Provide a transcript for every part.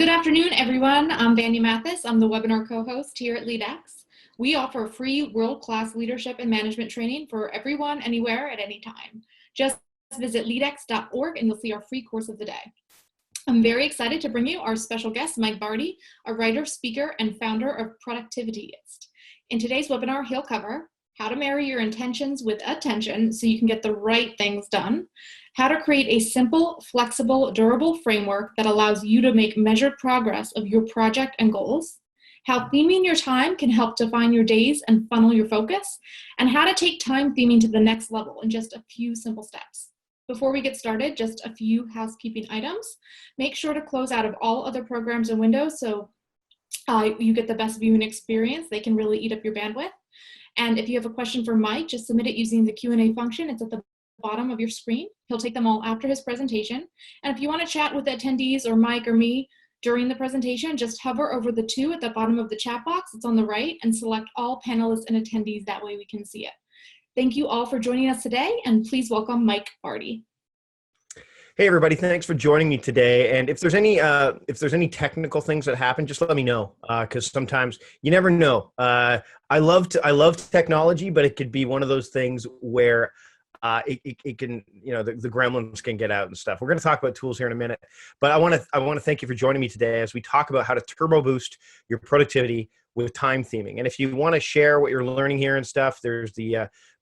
Good afternoon, everyone. I'm Vandy Mathis. I'm the webinar co-host here at LeadX. We offer free world-class leadership and management training for everyone, anywhere, at any time. Just visit leadx.org and you'll see our free course of the day. I'm very excited to bring you our special guest, Mike Vardy, a writer, speaker, and founder of Productivityist. In today's webinar, he'll cover how to marry your intentions with attention so you can get the right things done, how to create a simple, flexible, durable framework that allows you to make measured progress of your project and goals, how theming your time can help define your days and funnel your focus, and how to take time theming to the next level in just a few simple steps. Before we get started, just a few housekeeping items. Make sure to close out of all other programs and windows so you get the best viewing experience. They can really eat up your bandwidth. And if you have a question for Mike, just submit it using the Q&A function. It's at the bottom of your screen. He'll take them all after his presentation. And if you want to chat with the attendees or Mike or me during the presentation, just hover over the two at the bottom of the chat box. It's on the right, and select all panelists and attendees. That way we can see it. Thank you all for joining us today, and please welcome Mike Vardy. Hey everybody, thanks for joining me today. And if there's any technical things that happen, just let me know, because sometimes you never know. I love technology, but it could be one of those things where it can, the gremlins can get out and stuff. We're going to talk about tools here in a minute, but I want to thank you for joining me today as we talk about how to turbo boost your productivity with time theming. And if you want to share what you're learning here and stuff, there's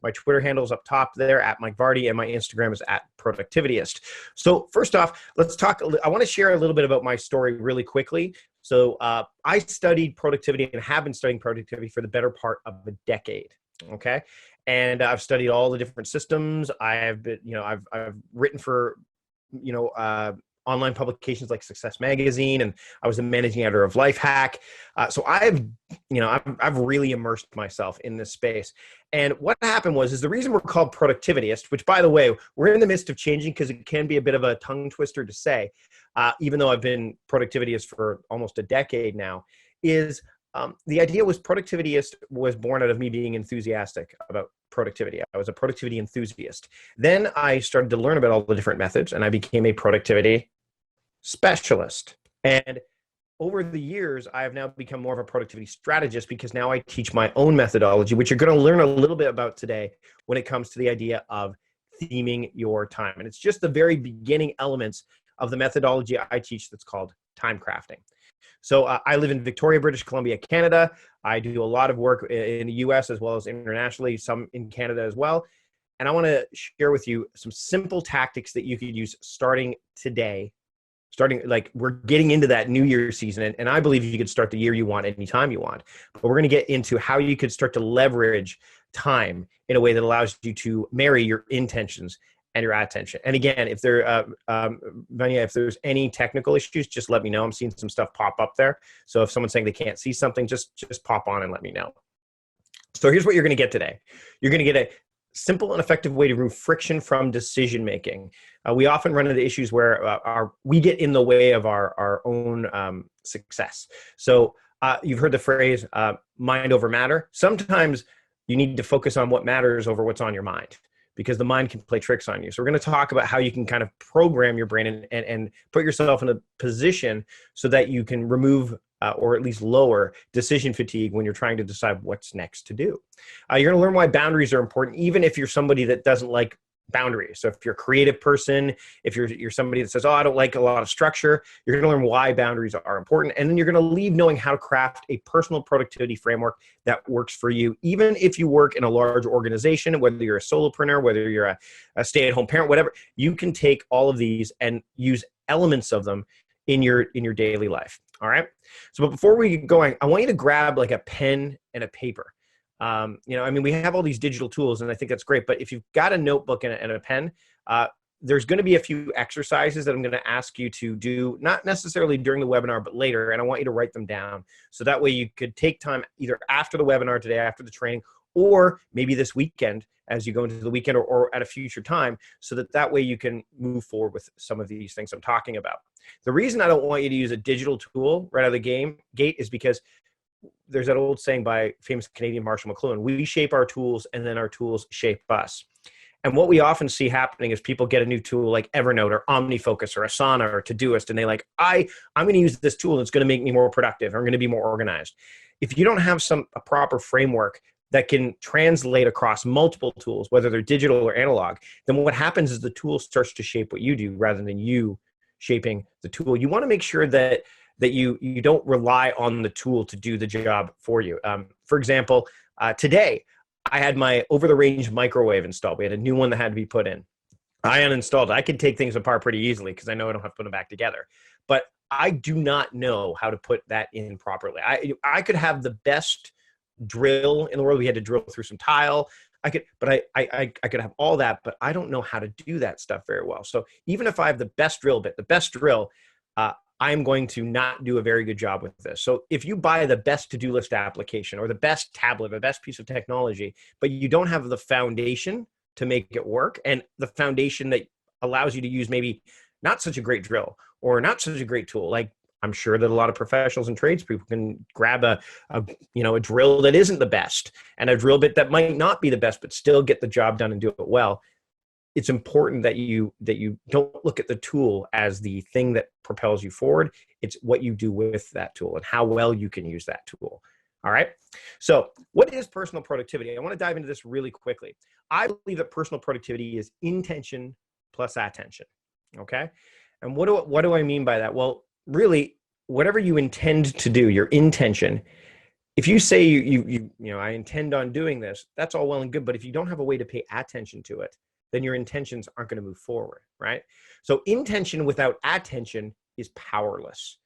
my Twitter handles up top there at Mike Vardy, and my Instagram is at Productivityist. So first off, I want to share a little bit about my story really quickly. So I studied productivity and have been studying productivity for the better part of a decade. Okay. And I've studied all the different systems. I've written for, online publications like Success Magazine, and I was the managing editor of Lifehack. So I've really immersed myself in this space. And what happened is the reason we're called Productivityist, which by the way, we're in the midst of changing because it can be a bit of a tongue twister to say, even though I've been Productivityist for almost a decade now, is the idea was Productivityist was born out of me being enthusiastic about productivity. I was a productivity enthusiast. Then I started to learn about all the different methods, and I became a productivity specialist. And over the years, I have now become more of a productivity strategist because now I teach my own methodology, which you're going to learn a little bit about today when it comes to the idea of theming your time. And it's just the very beginning elements of the methodology I teach that's called time crafting. So I live in Victoria, British Columbia, Canada. I do a lot of work in the US as well as internationally, some in Canada as well. And I want to share with you some simple tactics that you could use starting today. We're getting into that New Year season, and I believe you could start the year you want anytime you want. But we're going to get into how you could start to leverage time in a way that allows you to marry your intentions and your attention. And again, if Vanya, if there's any technical issues, just let me know. I'm seeing some stuff pop up there. So if someone's saying they can't see something, just pop on and let me know. So here's what you're going to get today. You're going to get a simple and effective way to remove friction from decision making. We often run into issues where we get in the way of our own success. So you've heard the phrase mind over matter. Sometimes you need to focus on what matters over what's on your mind, because the mind can play tricks on you. So we're going to talk about how you can kind of program your brain and put yourself in a position so that you can remove or at least lower decision fatigue when you're trying to decide what's next to do. You're going to learn why boundaries are important, even if you're somebody that doesn't like boundaries. So if you're a creative person, if you're somebody that says, oh, I don't like a lot of structure, you're going to learn why boundaries are important. And then you're going to leave knowing how to craft a personal productivity framework that works for you. Even if you work in a large organization, whether you're a solopreneur, whether you're a stay-at-home parent, whatever, you can take all of these and use elements of them in your daily life. All right. So, but before we get going, I want you to grab like a pen and a paper. We have all these digital tools, and I think that's great. But if you've got a notebook and a pen, there's going to be a few exercises that I'm going to ask you to do, not necessarily during the webinar, but later. And I want you to write them down. So that way you could take time either after the webinar today, after the training, or maybe this weekend as you go into the weekend or at a future time, so that way you can move forward with some of these things I'm talking about. The reason I don't want you to use a digital tool right out of the gate is because there's that old saying by famous Canadian Marshall McLuhan, we shape our tools and then our tools shape us. And what we often see happening is people get a new tool like Evernote or OmniFocus or Asana or Todoist, and they like, I'm going to use this tool and it's going to make me more productive. I'm going to be more organized. If you don't have a proper framework that can translate across multiple tools, whether they're digital or analog, then what happens is the tool starts to shape what you do rather than you shaping the tool. You want to make sure that you don't rely on the tool to do the job for you. For example, today I had my over-the-range microwave installed. We had a new one that had to be put in. I uninstalled it. I could take things apart pretty easily because I know I don't have to put them back together. But I do not know how to put that in properly. I could have the best drill in the world. We had to drill through some tile. I could have all that, but I don't know how to do that stuff very well. So even if I have the best drill bit, I'm going to not do a very good job with this. So if you buy the best to-do list application or the best tablet, or the best piece of technology, but you don't have the foundation to make it work, and the foundation that allows you to use maybe not such a great drill or not such a great tool, like I'm sure that a lot of professionals and tradespeople can grab a drill that isn't the best and a drill bit that might not be the best, but still get the job done and do it well. It's important that you don't look at the tool as the thing that propels you forward. It's what you do with that tool and how well you can use that tool. All right. So what is personal productivity? I want to dive into this really quickly. I believe that personal productivity is intention plus attention. Okay. And what do I mean by that? Well, really, whatever you intend to do, your intention. If you say I intend on doing this, that's all well and good. But if you don't have a way to pay attention to it, then your intentions aren't going to move forward, right? So intention without attention is powerless.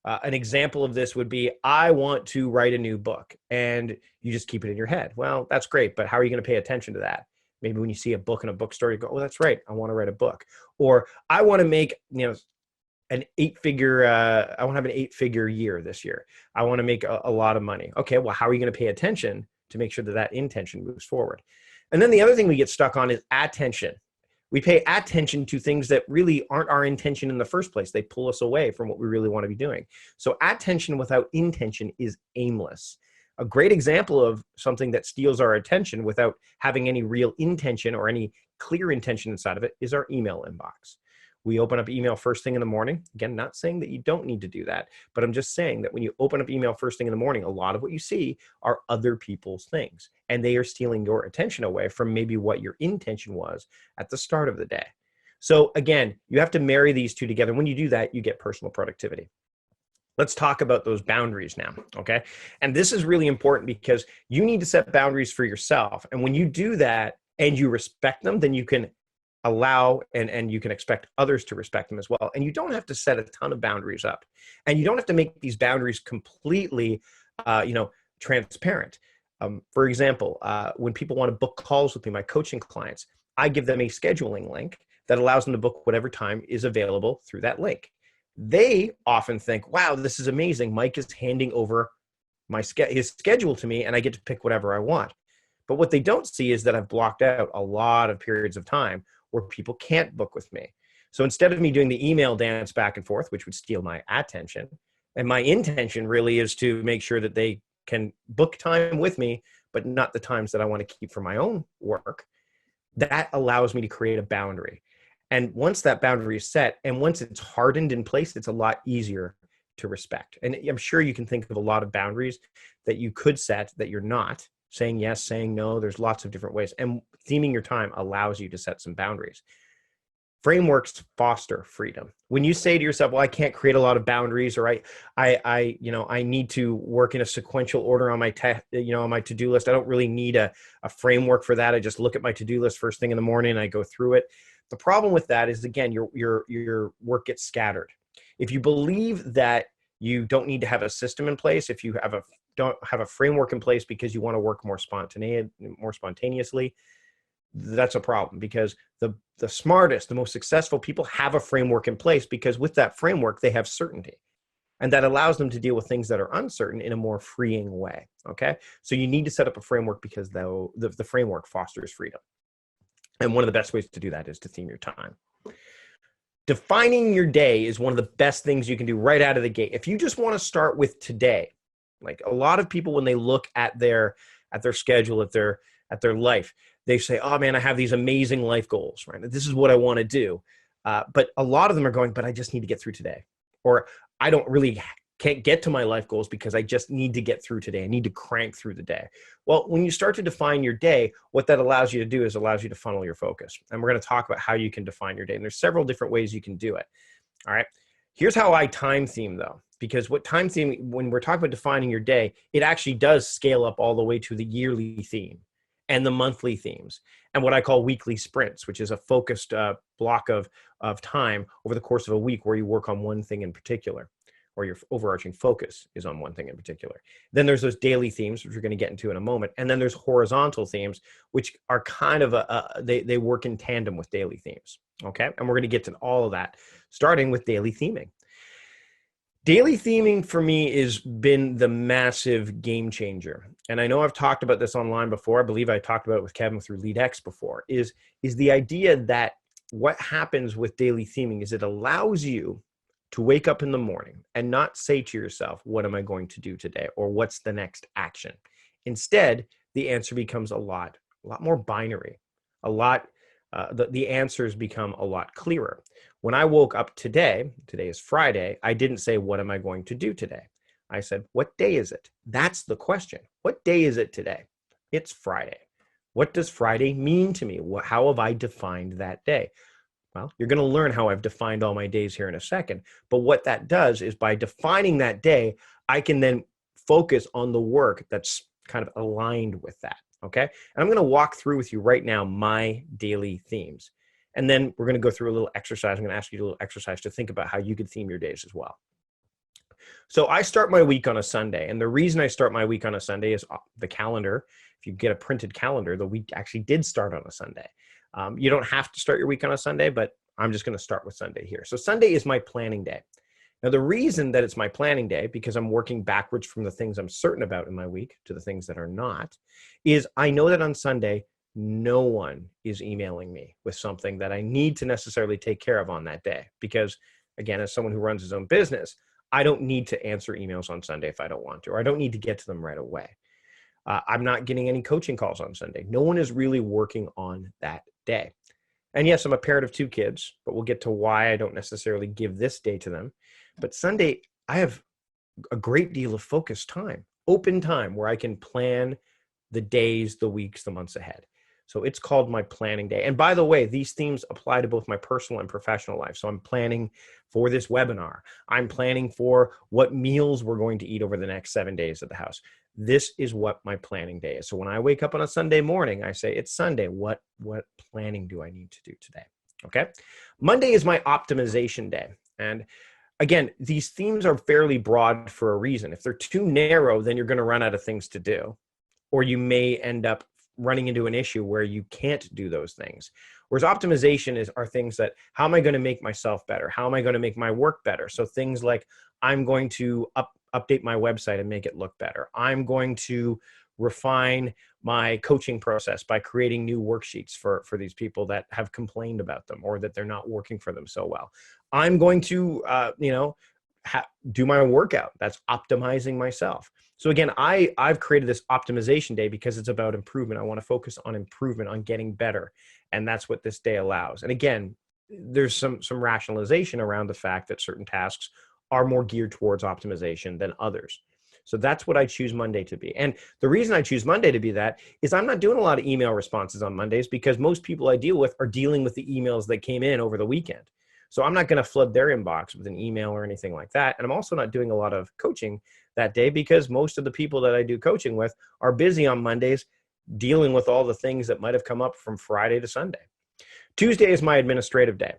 An example of this would be, I want to write a new book, and you just keep it in your head. Well, that's great, but how are you going to pay attention to that? Maybe when you see a book in a bookstore, you go, oh, that's right, I want to write a book. Or I want to make, I want to have an 8-figure year this year. I want to make a lot of money. Okay, well, how are you going to pay attention to make sure that that intention moves forward? And then the other thing we get stuck on is attention. We pay attention to things that really aren't our intention in the first place. They pull us away from what we really want to be doing. So attention without intention is aimless. A great example of something that steals our attention without having any real intention or any clear intention inside of it is our email inbox. We open up email first thing in the morning. Again, not saying that you don't need to do that, but I'm just saying that when you open up email first thing in the morning, a lot of what you see are other people's things, and they are stealing your attention away from maybe what your intention was at the start of the day. So again, you have to marry these two together. When you do that, you get personal productivity. Let's talk about those boundaries now, okay? And this is really important because you need to set boundaries for yourself. And when you do that and you respect them, then you can allow and you can expect others to respect them as well. And you don't have to set a ton of boundaries up, and you don't have to make these boundaries completely transparent. For example, when people want to book calls with me, my coaching clients, I give them a scheduling link that allows them to book whatever time is available through that link. They often think, wow, this is amazing. Mike is handing over his schedule to me and I get to pick whatever I want. But what they don't see is that I've blocked out a lot of periods of time where people can't book with me. So instead of me doing the email dance back and forth, which would steal my attention, and my intention really is to make sure that they can book time with me, but not the times that I want to keep for my own work, that allows me to create a boundary. And once that boundary is set, and once it's hardened in place, it's a lot easier to respect. And I'm sure you can think of a lot of boundaries that you could set that you're not. Saying yes, saying no, there's lots of different ways. And theming your time allows you to set some boundaries. Frameworks foster freedom. When you say to yourself, well, I can't create a lot of boundaries, or I need to work in a sequential order on my to-do list. I don't really need a framework for that. I just look at my to-do list first thing in the morning and I go through it. The problem with that is, again, your work gets scattered. If you believe that you don't need to have a system in place, if you don't have a framework in place because you want to work more spontaneously, that's a problem, because the smartest, the most successful people have a framework in place, because with that framework, they have certainty. And that allows them to deal with things that are uncertain in a more freeing way, okay? So you need to set up a framework because the framework fosters freedom. And one of the best ways to do that is to theme your time. Defining your day is one of the best things you can do right out of the gate. If you just want to start with today, like a lot of people, when they look at their schedule, at their life, they say, oh man, I have these amazing life goals, right? This is what I want to do. But a lot of them are going, but I just need to get through today. Or I don't really can't get to my life goals because I just need to get through today. I need to crank through the day. Well, when you start to define your day, what that allows you to do is allows you to funnel your focus. And we're going to talk about how you can define your day. And there's several different ways you can do it. All right. Here's how I time theme though, because what time theme, when we're talking about defining your day, it actually does scale up all the way to the yearly theme and the monthly themes and what I call weekly sprints, which is a focused block of time over the course of a week where you work on one thing in particular, or your overarching focus is on one thing in particular. Then there's those daily themes, which we're going to get into in a moment. And then there's horizontal themes, which are kind of they work in tandem with daily themes. Okay. And we're going to get to all of that, starting with daily theming. Daily theming for me has been the massive game changer. And I know I've talked about this online before. I believe I talked about it with Kevin through LeadX before, is the idea that what happens with daily theming is it allows you to wake up in the morning and not say to yourself, what am I going to do today? Or what's the next action? Instead, the answer becomes a lot more binary. The answers become a lot clearer. When I woke up today is Friday, I didn't say, what am I going to do today? I said, what day is it? That's the question. What day is it today? It's Friday. What does Friday mean to me? How have I defined that day? Well, you're going to learn how I've defined all my days here in a second. But what that does is by defining that day, I can then focus on the work that's kind of aligned with that. Okay. And I'm going to walk through with you right now my daily themes. And then we're going to go through a little exercise. I'm going to ask you to do a little exercise to think about how you could theme your days as well. So I start my week on a Sunday. And the reason I start my week on a Sunday is the calendar. If you get a printed calendar, the week actually did start on a Sunday. You don't have to start your week on a Sunday, but I'm just going to start with Sunday here. So Sunday is my planning day. Now, the reason that it's my planning day, because I'm working backwards from the things I'm certain about in my week to the things that are not, is I know that on Sunday, no one is emailing me with something that I need to necessarily take care of on that day. Because again, as someone who runs his own business, I don't need to answer emails on Sunday if I don't want to, or I don't need to get to them right away. I'm not getting any coaching calls on Sunday. No one is really working on that day. And yes, I'm a parent of 2 kids, but we'll get to why I don't necessarily give this day to them. But Sunday, I have a great deal of focused time, open time, where I can plan the days, the weeks, the months ahead. So it's called my planning day. And by the way, these themes apply to both my personal and professional life. So I'm planning for this webinar. I'm planning for what meals we're going to eat over the next 7 days at the house. This is what my planning day is. So when I wake up on a Sunday morning, I say, it's Sunday. What planning do I need to do today? Okay. Monday is my optimization day. And again, these themes are fairly broad for a reason. If they're too narrow, then you're going to run out of things to do, or you may end up running into an issue where you can't do those things. Whereas optimization are things that, how am I going to make myself better? How am I going to make my work better? So things like, I'm going to update my website and make it look better. I'm going to refine my coaching process by creating new worksheets for these people that have complained about them or that they're not working for them so well. I'm going to, do my workout. That's optimizing myself. So again, I've created this optimization day because it's about improvement. I want to focus on improvement, on getting better. And that's what this day allows. And again, there's some rationalization around the fact that certain tasks are more geared towards optimization than others. So that's what I choose Monday to be. And the reason I choose Monday to be that is I'm not doing a lot of email responses on Mondays because most people I deal with are dealing with the emails that came in over the weekend. So I'm not going to flood their inbox with an email or anything like that. And I'm also not doing a lot of coaching that day because most of the people that I do coaching with are busy on Mondays dealing with all the things that might have come up from Friday to Sunday. Tuesday is my administrative day.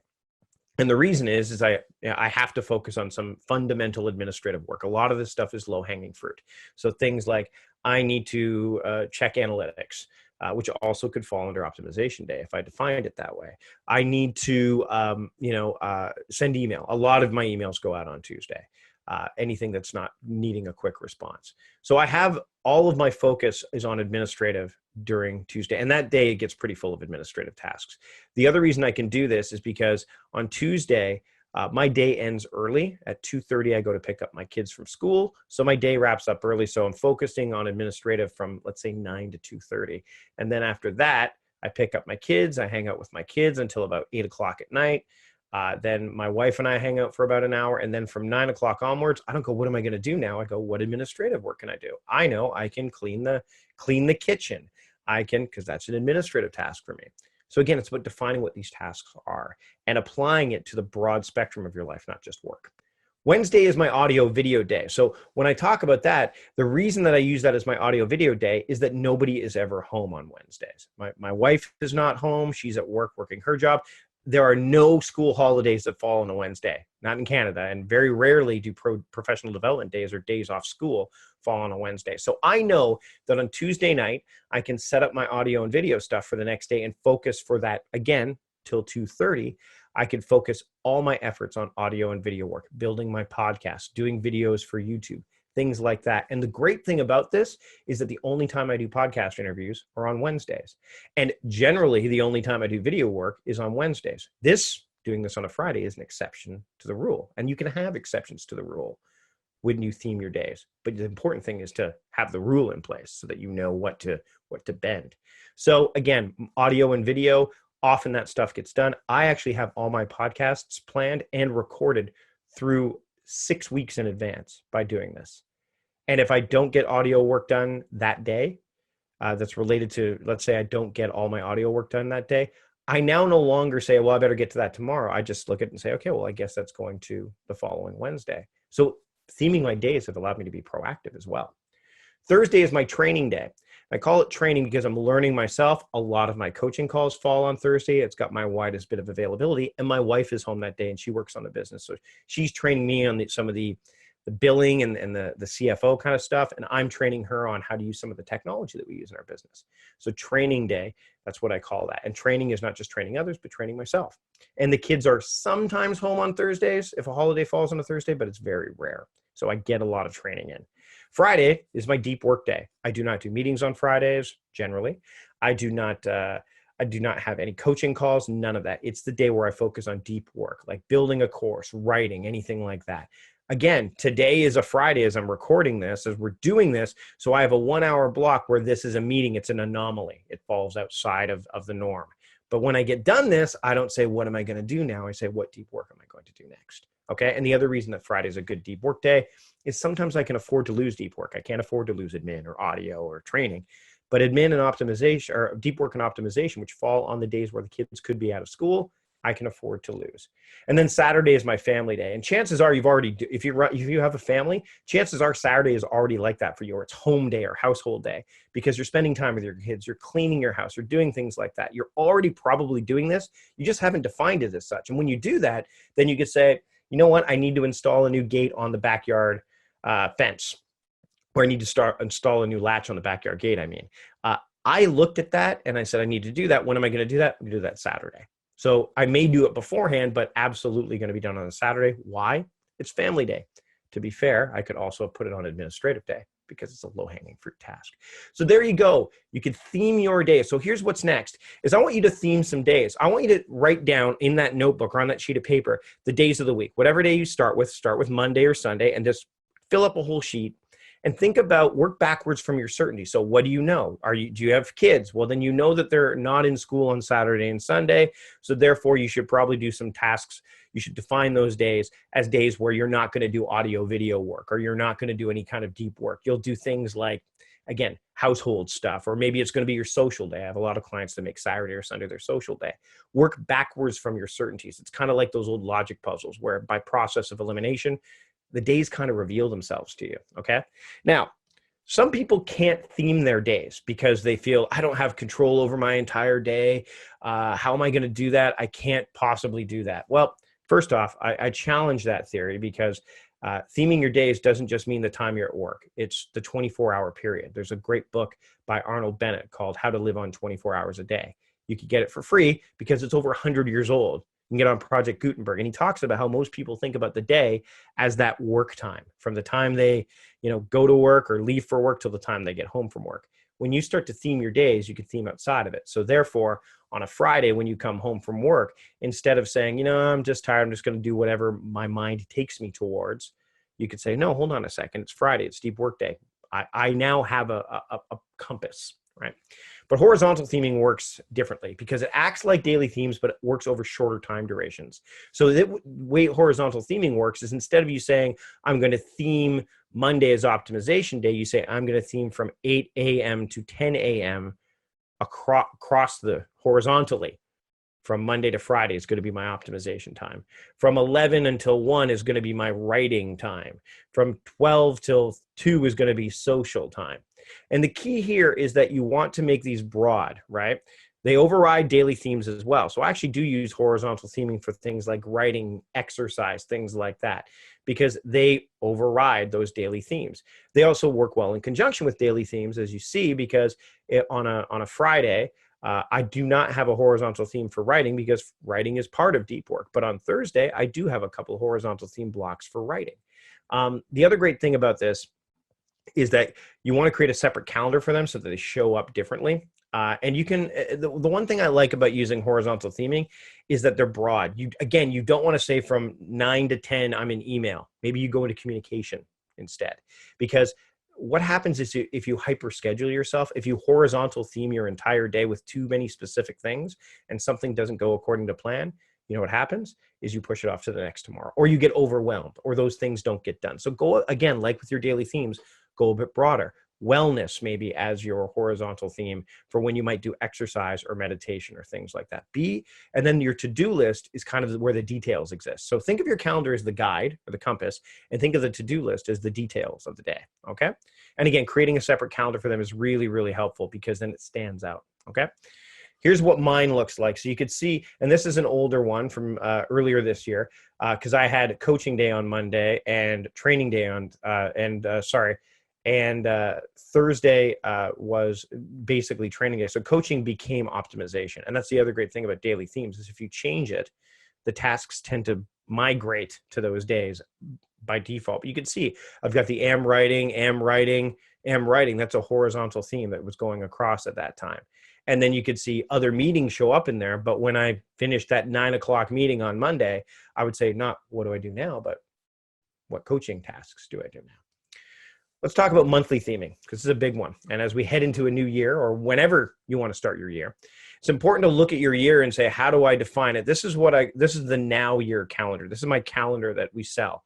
And the reason is I have to focus on some fundamental administrative work. A lot of this stuff is low-hanging fruit. So things like I need to check analytics, which also could fall under optimization day if I defined it that way. I need to, send email. A lot of my emails go out on Tuesday. Anything that's not needing a quick response. So I have all of my focus is on administrative during Tuesday. And that day it gets pretty full of administrative tasks. The other reason I can do this is because on Tuesday, my day ends early. At 2:30, I go to pick up my kids from school. So my day wraps up early. So I'm focusing on administrative from, let's say, 9 to 2:30. And then after that, I pick up my kids. I hang out with my kids until about 8 o'clock at night. Then my wife and I hang out for about an hour. And then from 9 o'clock onwards, I don't go, what am I going to do now? I go, what administrative work can I do? I know I can clean the kitchen. I can, because that's an administrative task for me. So again, it's about defining what these tasks are and applying it to the broad spectrum of your life, not just work. Wednesday is my audio video day. So when I talk about that, the reason that I use that as my audio video day is that nobody is ever home on Wednesdays. My wife is not home. She's at work working her job. There are no school holidays that fall on a Wednesday, not in Canada. And very rarely do professional development days or days off school fall on a Wednesday. So I know that on Tuesday night, I can set up my audio and video stuff for the next day and focus for that again till 2:30. I could focus all my efforts on audio and video work, building my podcast, doing videos for YouTube, things like that. And the great thing about this is that the only time I do podcast interviews are on Wednesdays. And generally, the only time I do video work is on Wednesdays. Doing this on a Friday is an exception to the rule. And you can have exceptions to the rule when you theme your days. But the important thing is to have the rule in place so that you know what to bend. So again, audio and video, often that stuff gets done. I actually have all my podcasts planned and recorded through 6 weeks in advance by doing this. And if I don't get audio work done that day, that's related to, let's say I don't get all my audio work done that day, I now no longer say, well, I better get to that tomorrow. I just look at it and say, okay, well, I guess that's going to the following Wednesday. So theming my days have allowed me to be proactive as well. Thursday is my training day. I call it training because I'm learning myself. A lot of my coaching calls fall on Thursday. It's got my widest bit of availability. And my wife is home that day and she works on the business. So she's training me on some of the billing and the CFO kind of stuff. And I'm training her on how to use some of the technology that we use in our business. So training day, that's what I call that. And training is not just training others, but training myself. And the kids are sometimes home on Thursdays if a holiday falls on a Thursday, but it's very rare. So I get a lot of training in. Friday is my deep work day. I do not do meetings on Fridays, generally. I do not have any coaching calls, none of that. It's the day where I focus on deep work, like building a course, writing, anything like that. Again, today is a Friday as I'm recording this, as we're doing this. So I have a 1 hour block where this is a meeting. It's an anomaly. It falls outside of the norm. But when I get done this, I don't say, what am I going to do now? I say, what deep work am I going to do next? Okay. And the other reason that Friday is a good deep work day is sometimes I can afford to lose deep work. I can't afford to lose admin or audio or training, but admin and optimization, or deep work and optimization, which fall on the days where the kids could be out of school, I can afford to lose. And then Saturday is my family day. And chances are you've already, if you have a family, chances are Saturday is already like that for you, or it's home day or household day, because you're spending time with your kids, you're cleaning your house, you're doing things like that. You're already probably doing this. You just haven't defined it as such. And when you do that, then you could say, you know what, I need to install a new gate on the backyard fence, or I need to install a new latch on the backyard gate. I looked at that and I said, I need to do that. When am I going to do that? I'm going to do that Saturday. So I may do it beforehand, but absolutely going to be done on a Saturday. Why? It's family day. To be fair, I could also put it on administrative day because it's a low-hanging fruit task. So there you go. You could theme your day. So here's what's next is I want you to theme some days. I want you to write down in that notebook or on that sheet of paper the days of the week. Whatever day you start with Monday or Sunday, and just fill up a whole sheet. And think about, work backwards from your certainty. So what do you know? Do you have kids? Well, then you know that they're not in school on Saturday and Sunday. So therefore, you should probably do some tasks. You should define those days as days where you're not going to do audio video work, or you're not going to do any kind of deep work. You'll do things like, again, household stuff, or maybe it's going to be your social day. I have a lot of clients that make Saturday or Sunday their social day. Work backwards from your certainties. It's kind of like those old logic puzzles where by process of elimination, the days kind of reveal themselves to you, okay? Now, some people can't theme their days because they feel, I don't have control over my entire day. How am I going to do that? I can't possibly do that. Well, first off, I challenge that theory because theming your days doesn't just mean the time you're at work. It's the 24-hour period. There's a great book by Arnold Bennett called How to Live on 24 Hours a Day. You could get it for free because it's over 100 years old. You can get on Project Gutenberg, and he talks about how most people think about the day as that work time, from the time they, go to work or leave for work till the time they get home from work. When you start to theme your days, you can theme outside of it. So therefore, on a Friday, when you come home from work, instead of saying, I'm just tired, I'm just going to do whatever my mind takes me towards, you could say, no, hold on a second. It's Friday. It's deep work day. I now have a compass, right? But horizontal theming works differently because it acts like daily themes, but it works over shorter time durations. So the way horizontal theming works is instead of you saying, I'm going to theme Monday as optimization day, you say, I'm going to theme from 8 a.m. to 10 a.m. across the horizontally. From Monday to Friday is going to be my optimization time. From 11 until 1 is going to be my writing time. From 12 till 2 is going to be social time. And the key here is that you want to make these broad, right? They override daily themes as well. So I actually do use horizontal theming for things like writing, exercise, things like that, because they override those daily themes. They also work well in conjunction with daily themes, as you see, because on a Friday, I do not have a horizontal theme for writing because writing is part of deep work. But on Thursday, I do have a couple of horizontal theme blocks for writing. The other great thing about this is that you want to create a separate calendar for them so that they show up differently. And you can, the one thing I like about using horizontal theming is that they're broad. You don't want to say from 9 to 10, I'm in email. Maybe you go into communication instead, because what happens is if you hyper schedule yourself, if you horizontal theme your entire day with too many specific things and something doesn't go according to plan, you know what happens is you push it off to the next tomorrow, or you get overwhelmed, or those things don't get done. So go again, like with your daily themes, go a bit broader. Wellness maybe as your horizontal theme for when you might do exercise or meditation or things like that. And then your to-do list is kind of where the details exist. So think of your calendar as the guide or the compass, and think of the to-do list as the details of the day, okay? And again, creating a separate calendar for them is really, really helpful because then it stands out, okay? Here's what mine looks like. So you could see, and this is an older one from earlier this year, because I had coaching day on Monday and training day on, and Thursday was basically training day. So coaching became optimization. And that's the other great thing about daily themes is if you change it, the tasks tend to migrate to those days by default. But you can see I've got the am writing. That's a horizontal theme that was going across at that time. And then you could see other meetings show up in there. But when I finished that 9 o'clock meeting on Monday, I would say not what do I do now, but what coaching tasks do I do now? Let's talk about monthly theming because this is a big one. And as we head into a new year or whenever you want to start your year, it's important to look at your year and say, how do I define it? This is the now year calendar. This is my calendar that we sell.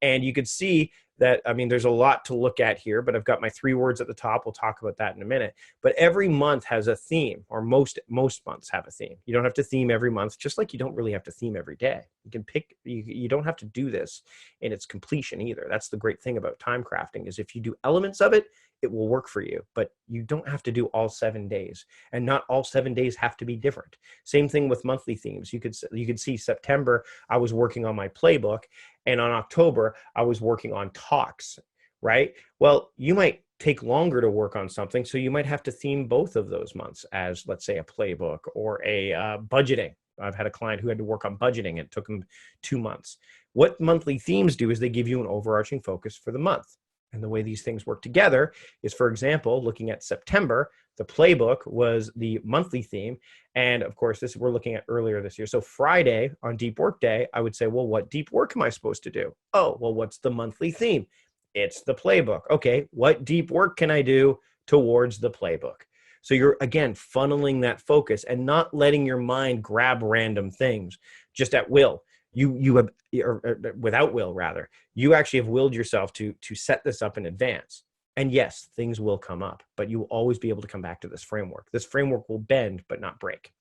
And you could see that, I mean, there's a lot to look at here, but I've got my 3 words at the top. We'll talk about that in a minute. But every month has a theme, or most months have a theme. You don't have to theme every month, just like you don't really have to theme every day. You can pick, you don't have to do this in its completion either. That's the great thing about time crafting is if you do elements of it, it will work for you, but you don't have to do all 7 days, and not all 7 days have to be different. Same thing with monthly themes. You could see September, I was working on my playbook, and on October, I was working on talks, right? Well, you might take longer to work on something, so you might have to theme both of those months as, let's say, a playbook or a budgeting. I've had a client who had to work on budgeting. It took them 2 months. What monthly themes do is they give you an overarching focus for the month. And the way these things work together is, for example, looking at September, the playbook was the monthly theme. And of course, this we're looking at earlier this year. So Friday on Deep Work Day, I would say, well, what deep work am I supposed to do? Oh, well, what's the monthly theme? It's the playbook. Okay, what deep work can I do towards the playbook? So you're, again, funneling that focus and not letting your mind grab random things just at will. You have, or without will rather, you actually have willed yourself to set this up in advance. And yes, things will come up, but you will always be able to come back to this framework. This framework will bend, but not break.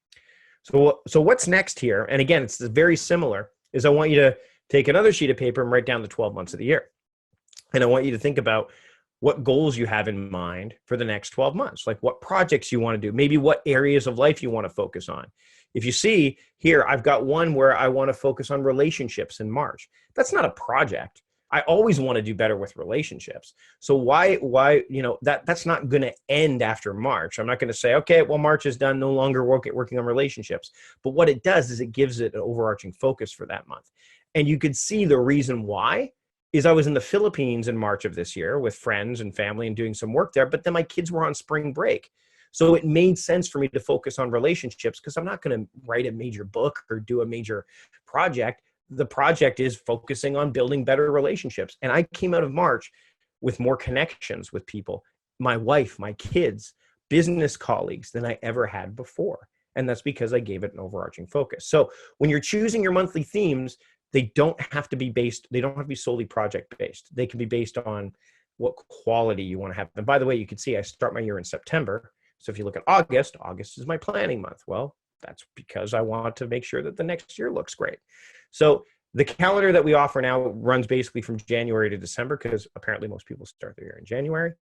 So what's next here? And again, it's very similar, is I want you to take another sheet of paper and write down the 12 months of the year. And I want you to think about what goals you have in mind for the next 12 months, like what projects you want to do, maybe what areas of life you want to focus on. If you see here, I've got one where I want to focus on relationships in March. That's not a project. I always want to do better with relationships. So why, that's not going to end after March. I'm not going to say, okay, well, March is done, no longer working on relationships. But what it does is it gives it an overarching focus for that month. And you could see the reason why is I was in the Philippines in March of this year with friends and family and doing some work there, but then my kids were on spring break. So it made sense for me to focus on relationships because I'm not going to write a major book or do a major project. The project is focusing on building better relationships. And I came out of March with more connections with people, my wife, my kids, business colleagues than I ever had before. And that's because I gave it an overarching focus. So when you're choosing your monthly themes, they don't have to be solely project based. They can be based on what quality you want to have. And by the way, you can see I start my year in September. So if you look at August is my planning month. Well, that's because I want to make sure that the next year looks great. So the calendar that we offer now runs basically from January to December, because apparently most people start their year in January.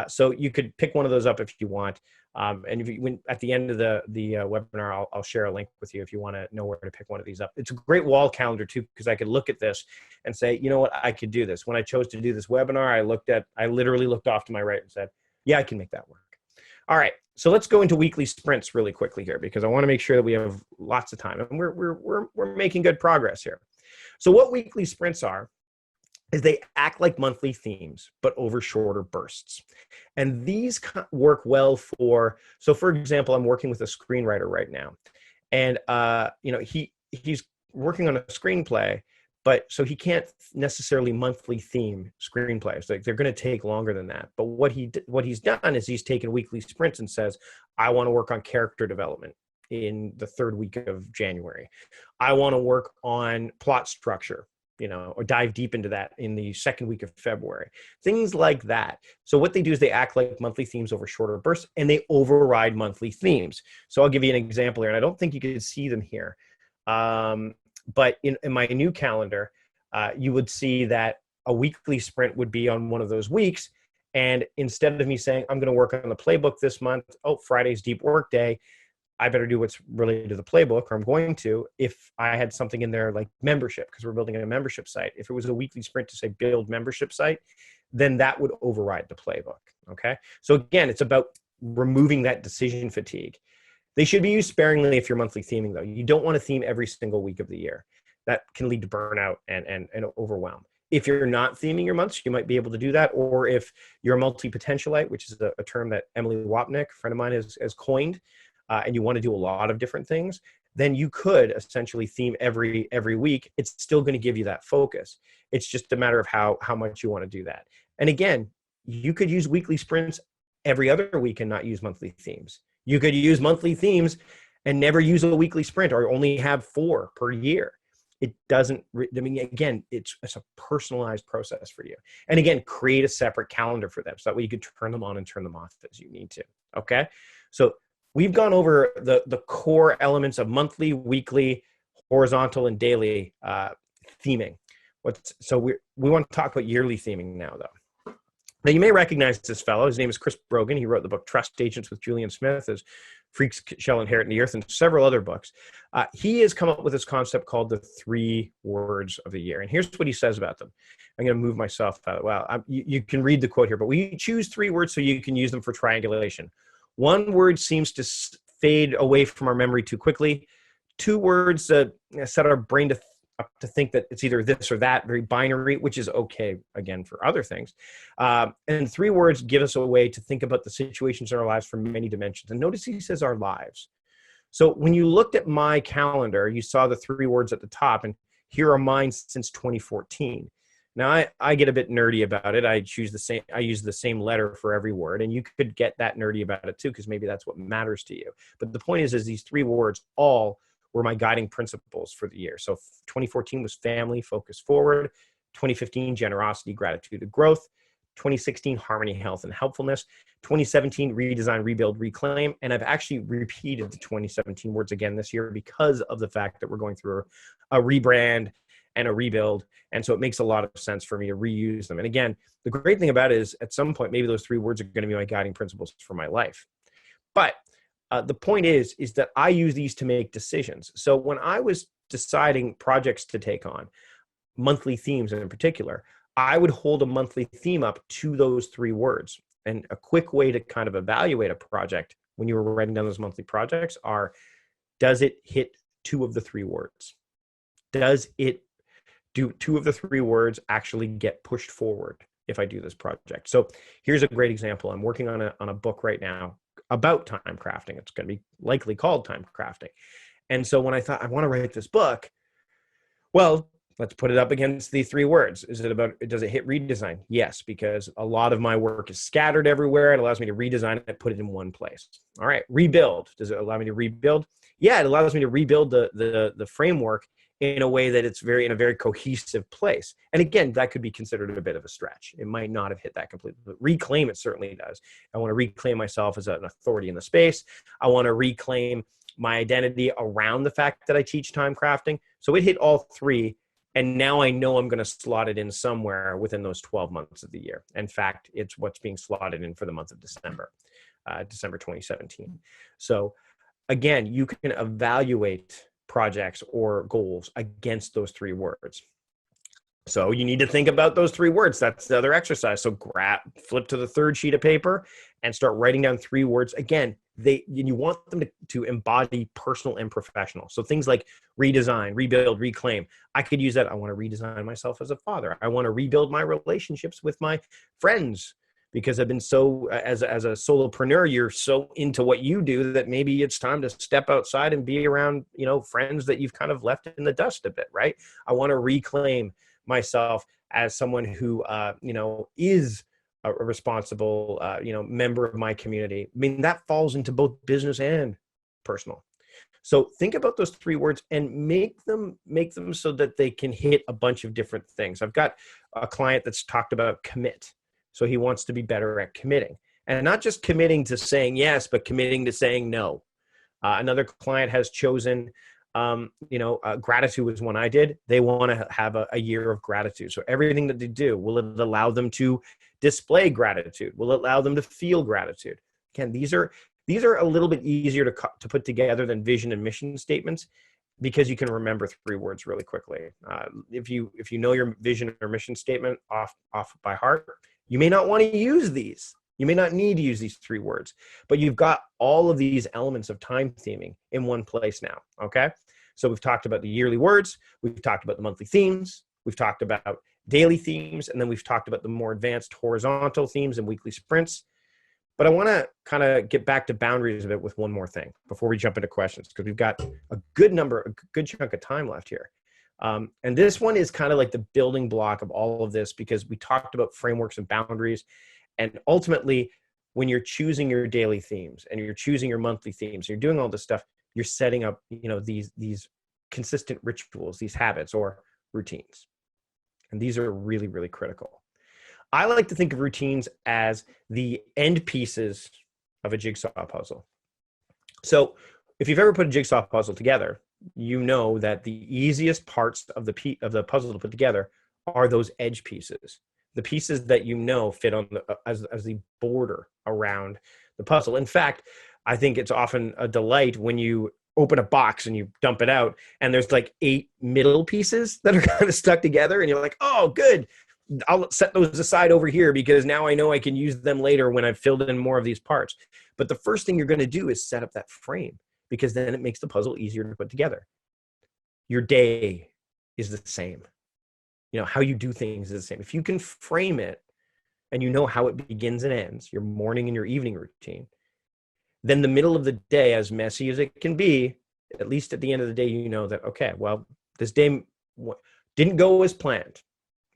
So you could pick one of those up if you want. And if you, at the end of the webinar, I'll share a link with you if you want to know where to pick one of these up. It's a great wall calendar too, because I could look at this and say, you know what, I could do this. When I chose to do this webinar, I literally looked off to my right and said, yeah, I can make that work. All right, so let's go into weekly sprints really quickly here, because I want to make sure that we have lots of time, and we're making good progress here. So what weekly sprints are is they act like monthly themes, but over shorter bursts. And these work well for example, I'm working with a screenwriter right now, and he's working on a screenplay, but so he can't necessarily monthly theme screenplays. Like, they're going to take longer than that. But what he's done is he's taken weekly sprints and says, I want to work on character development in the third week of January. I want to work on plot structure, or dive deep into that in the second week of February, things like that. So what they do is they act like monthly themes over shorter bursts, and they override monthly themes. So I'll give you an example here, and I don't think you can see them here. But in my new calendar, you would see that a weekly sprint would be on one of those weeks. And instead of me saying, I'm going to work on the playbook this month, Friday's deep work day, I better do what's related to the playbook, or I'm going to, if I had something in there like membership, because we're building a membership site. If it was a weekly sprint to say build membership site, then that would override the playbook. Okay. So again, it's about removing that decision fatigue. They should be used sparingly if you're monthly theming, though. You don't want to theme every single week of the year. That can lead to burnout and overwhelm. If you're not theming your months, you might be able to do that. Or if you're a multi-potentialite, which is a term that Emily Wapnick, a friend of mine, has coined, and you want to do a lot of different things, then you could essentially theme every week. It's still going to give you that focus. It's just a matter of how much you want to do that. And again, you could use weekly sprints every other week and not use monthly themes. You could use monthly themes and never use a weekly sprint, or only have 4 per year. It doesn't, again, it's a personalized process for you. And again, create a separate calendar for them, so that way you could turn them on and turn them off as you need to. Okay. So we've gone over the core elements of monthly, weekly, horizontal, and daily theming. So we want to talk about yearly theming now, though. Now, you may recognize this fellow. His name is Chris Brogan. He wrote the book Trust Agents with Julian Smith, as Freaks Shall Inherit the Earth, and several other books. He has come up with this concept called the 3 words of the year. And here's what he says about them. I'm going to move myself out of the way. You can read the quote here, but we choose 3 words so you can use them for triangulation. 1 word seems to fade away from our memory too quickly. 2 words set our brain up to think that it's either this or that, very binary, which is okay, again, for other things. And 3 words give us a way to think about the situations in our lives from many dimensions. And notice he says our lives. So when you looked at my calendar, you saw the 3 words at the top, and here are mine since 2014. Now, I get a bit nerdy about it. I use the same letter for every word, and you could get that nerdy about it too, because maybe that's what matters to you. But the point is these 3 words all were my guiding principles for the year. So 2014 was family, focus forward. 2015, generosity, gratitude, and growth. 2016, harmony, health, and helpfulness. 2017, redesign, rebuild, reclaim. And I've actually repeated the 2017 words again this year because of the fact that we're going through a rebrand and a rebuild. And so it makes a lot of sense for me to reuse them. And again, the great thing about it is at some point, maybe those 3 words are going to be my guiding principles for my life. But the point is that I use these to make decisions. So when I was deciding projects to take on, monthly themes in particular, I would hold a monthly theme up to those 3 words. And a quick way to kind of evaluate a project when you were writing down those monthly projects are, does it hit 2 of the 3 words? Does it do 2 of the 3 words actually get pushed forward if I do this project? So here's a great example. I'm working on a book right now about time crafting. It's going to be likely called Time Crafting. And so when I thought I want to write this book, well, Let's put it up against the 3 words. Does it hit redesign? Yes, because a lot of my work is scattered everywhere. It allows me to redesign it, put it in one place. All right, rebuild. Does it allow me to rebuild? Yeah, it allows me to rebuild the framework in a way that it's in a very cohesive place. And again, that could be considered a bit of a stretch. It might not have hit that completely, but reclaim it certainly does. I want to reclaim myself as an authority in the space. I want to reclaim my identity around the fact that I teach time crafting. So it hit all 3. And now I know I'm going to slot it in somewhere within those 12 months of the year. In fact, it's what's being slotted in for the month of December, December 2017. So again, you can evaluate projects or goals against those 3 words. So you need to think about those 3 words. That's the other exercise. So flip to the 3rd sheet of paper and start writing down 3 words. Again, you want them to embody personal and professional. So things like redesign, rebuild, reclaim. I could use that. I want to redesign myself as a father. I want to rebuild my relationships with my friends, because I've been so, as a solopreneur, you're so into what you do that maybe it's time to step outside and be around, friends that you've kind of left in the dust a bit, right? I want to reclaim myself as someone who, is a responsible, member of my community. I mean, that falls into both business and personal. So think about those 3 words and make them so that they can hit a bunch of different things. I've got a client that's talked about commit. So he wants to be better at committing, and not just committing to saying yes, but committing to saying no. Another client has chosen, gratitude was one I did. They want to have a year of gratitude. So everything that they do, will it allow them to display gratitude? Will it allow them to feel gratitude? Again, these are a little bit easier to put together than vision and mission statements, because you can remember 3 words really quickly. If you know your vision or mission statement off by heart, you may not want to use these. You may not need to use these 3 words, but you've got all of these elements of time theming in one place now. Okay. So we've talked about the yearly words. We've talked about the monthly themes. We've talked about daily themes. And then we've talked about the more advanced horizontal themes and weekly sprints. But I want to kind of get back to boundaries a bit with one more thing before we jump into questions, because we've got a good chunk of time left here. And this one is kind of like the building block of all of this, because we talked about frameworks and boundaries. And ultimately, when you're choosing your daily themes and you're choosing your monthly themes, you're doing all this stuff, you're setting up, these consistent rituals, these habits or routines. And these are really, really critical. I like to think of routines as the end pieces of a jigsaw puzzle. So if you've ever put a jigsaw puzzle together, you know that the easiest parts of the puzzle to put together are those edge pieces, the pieces that fit on as the border around the puzzle. In fact, I think it's often a delight when you open a box and you dump it out and there's like 8 middle pieces that are kind of stuck together, and you're like, oh, good. I'll set those aside over here because now I know I can use them later when I've filled in more of these parts. But the first thing you're going to do is set up that frame, because then it makes the puzzle easier to put together. Your day is the same. How you do things is the same. If you can frame it and you know how it begins and ends, your morning and your evening routine, then the middle of the day, as messy as it can be, at least at the end of the day, you know that, okay, well, this day didn't go as planned.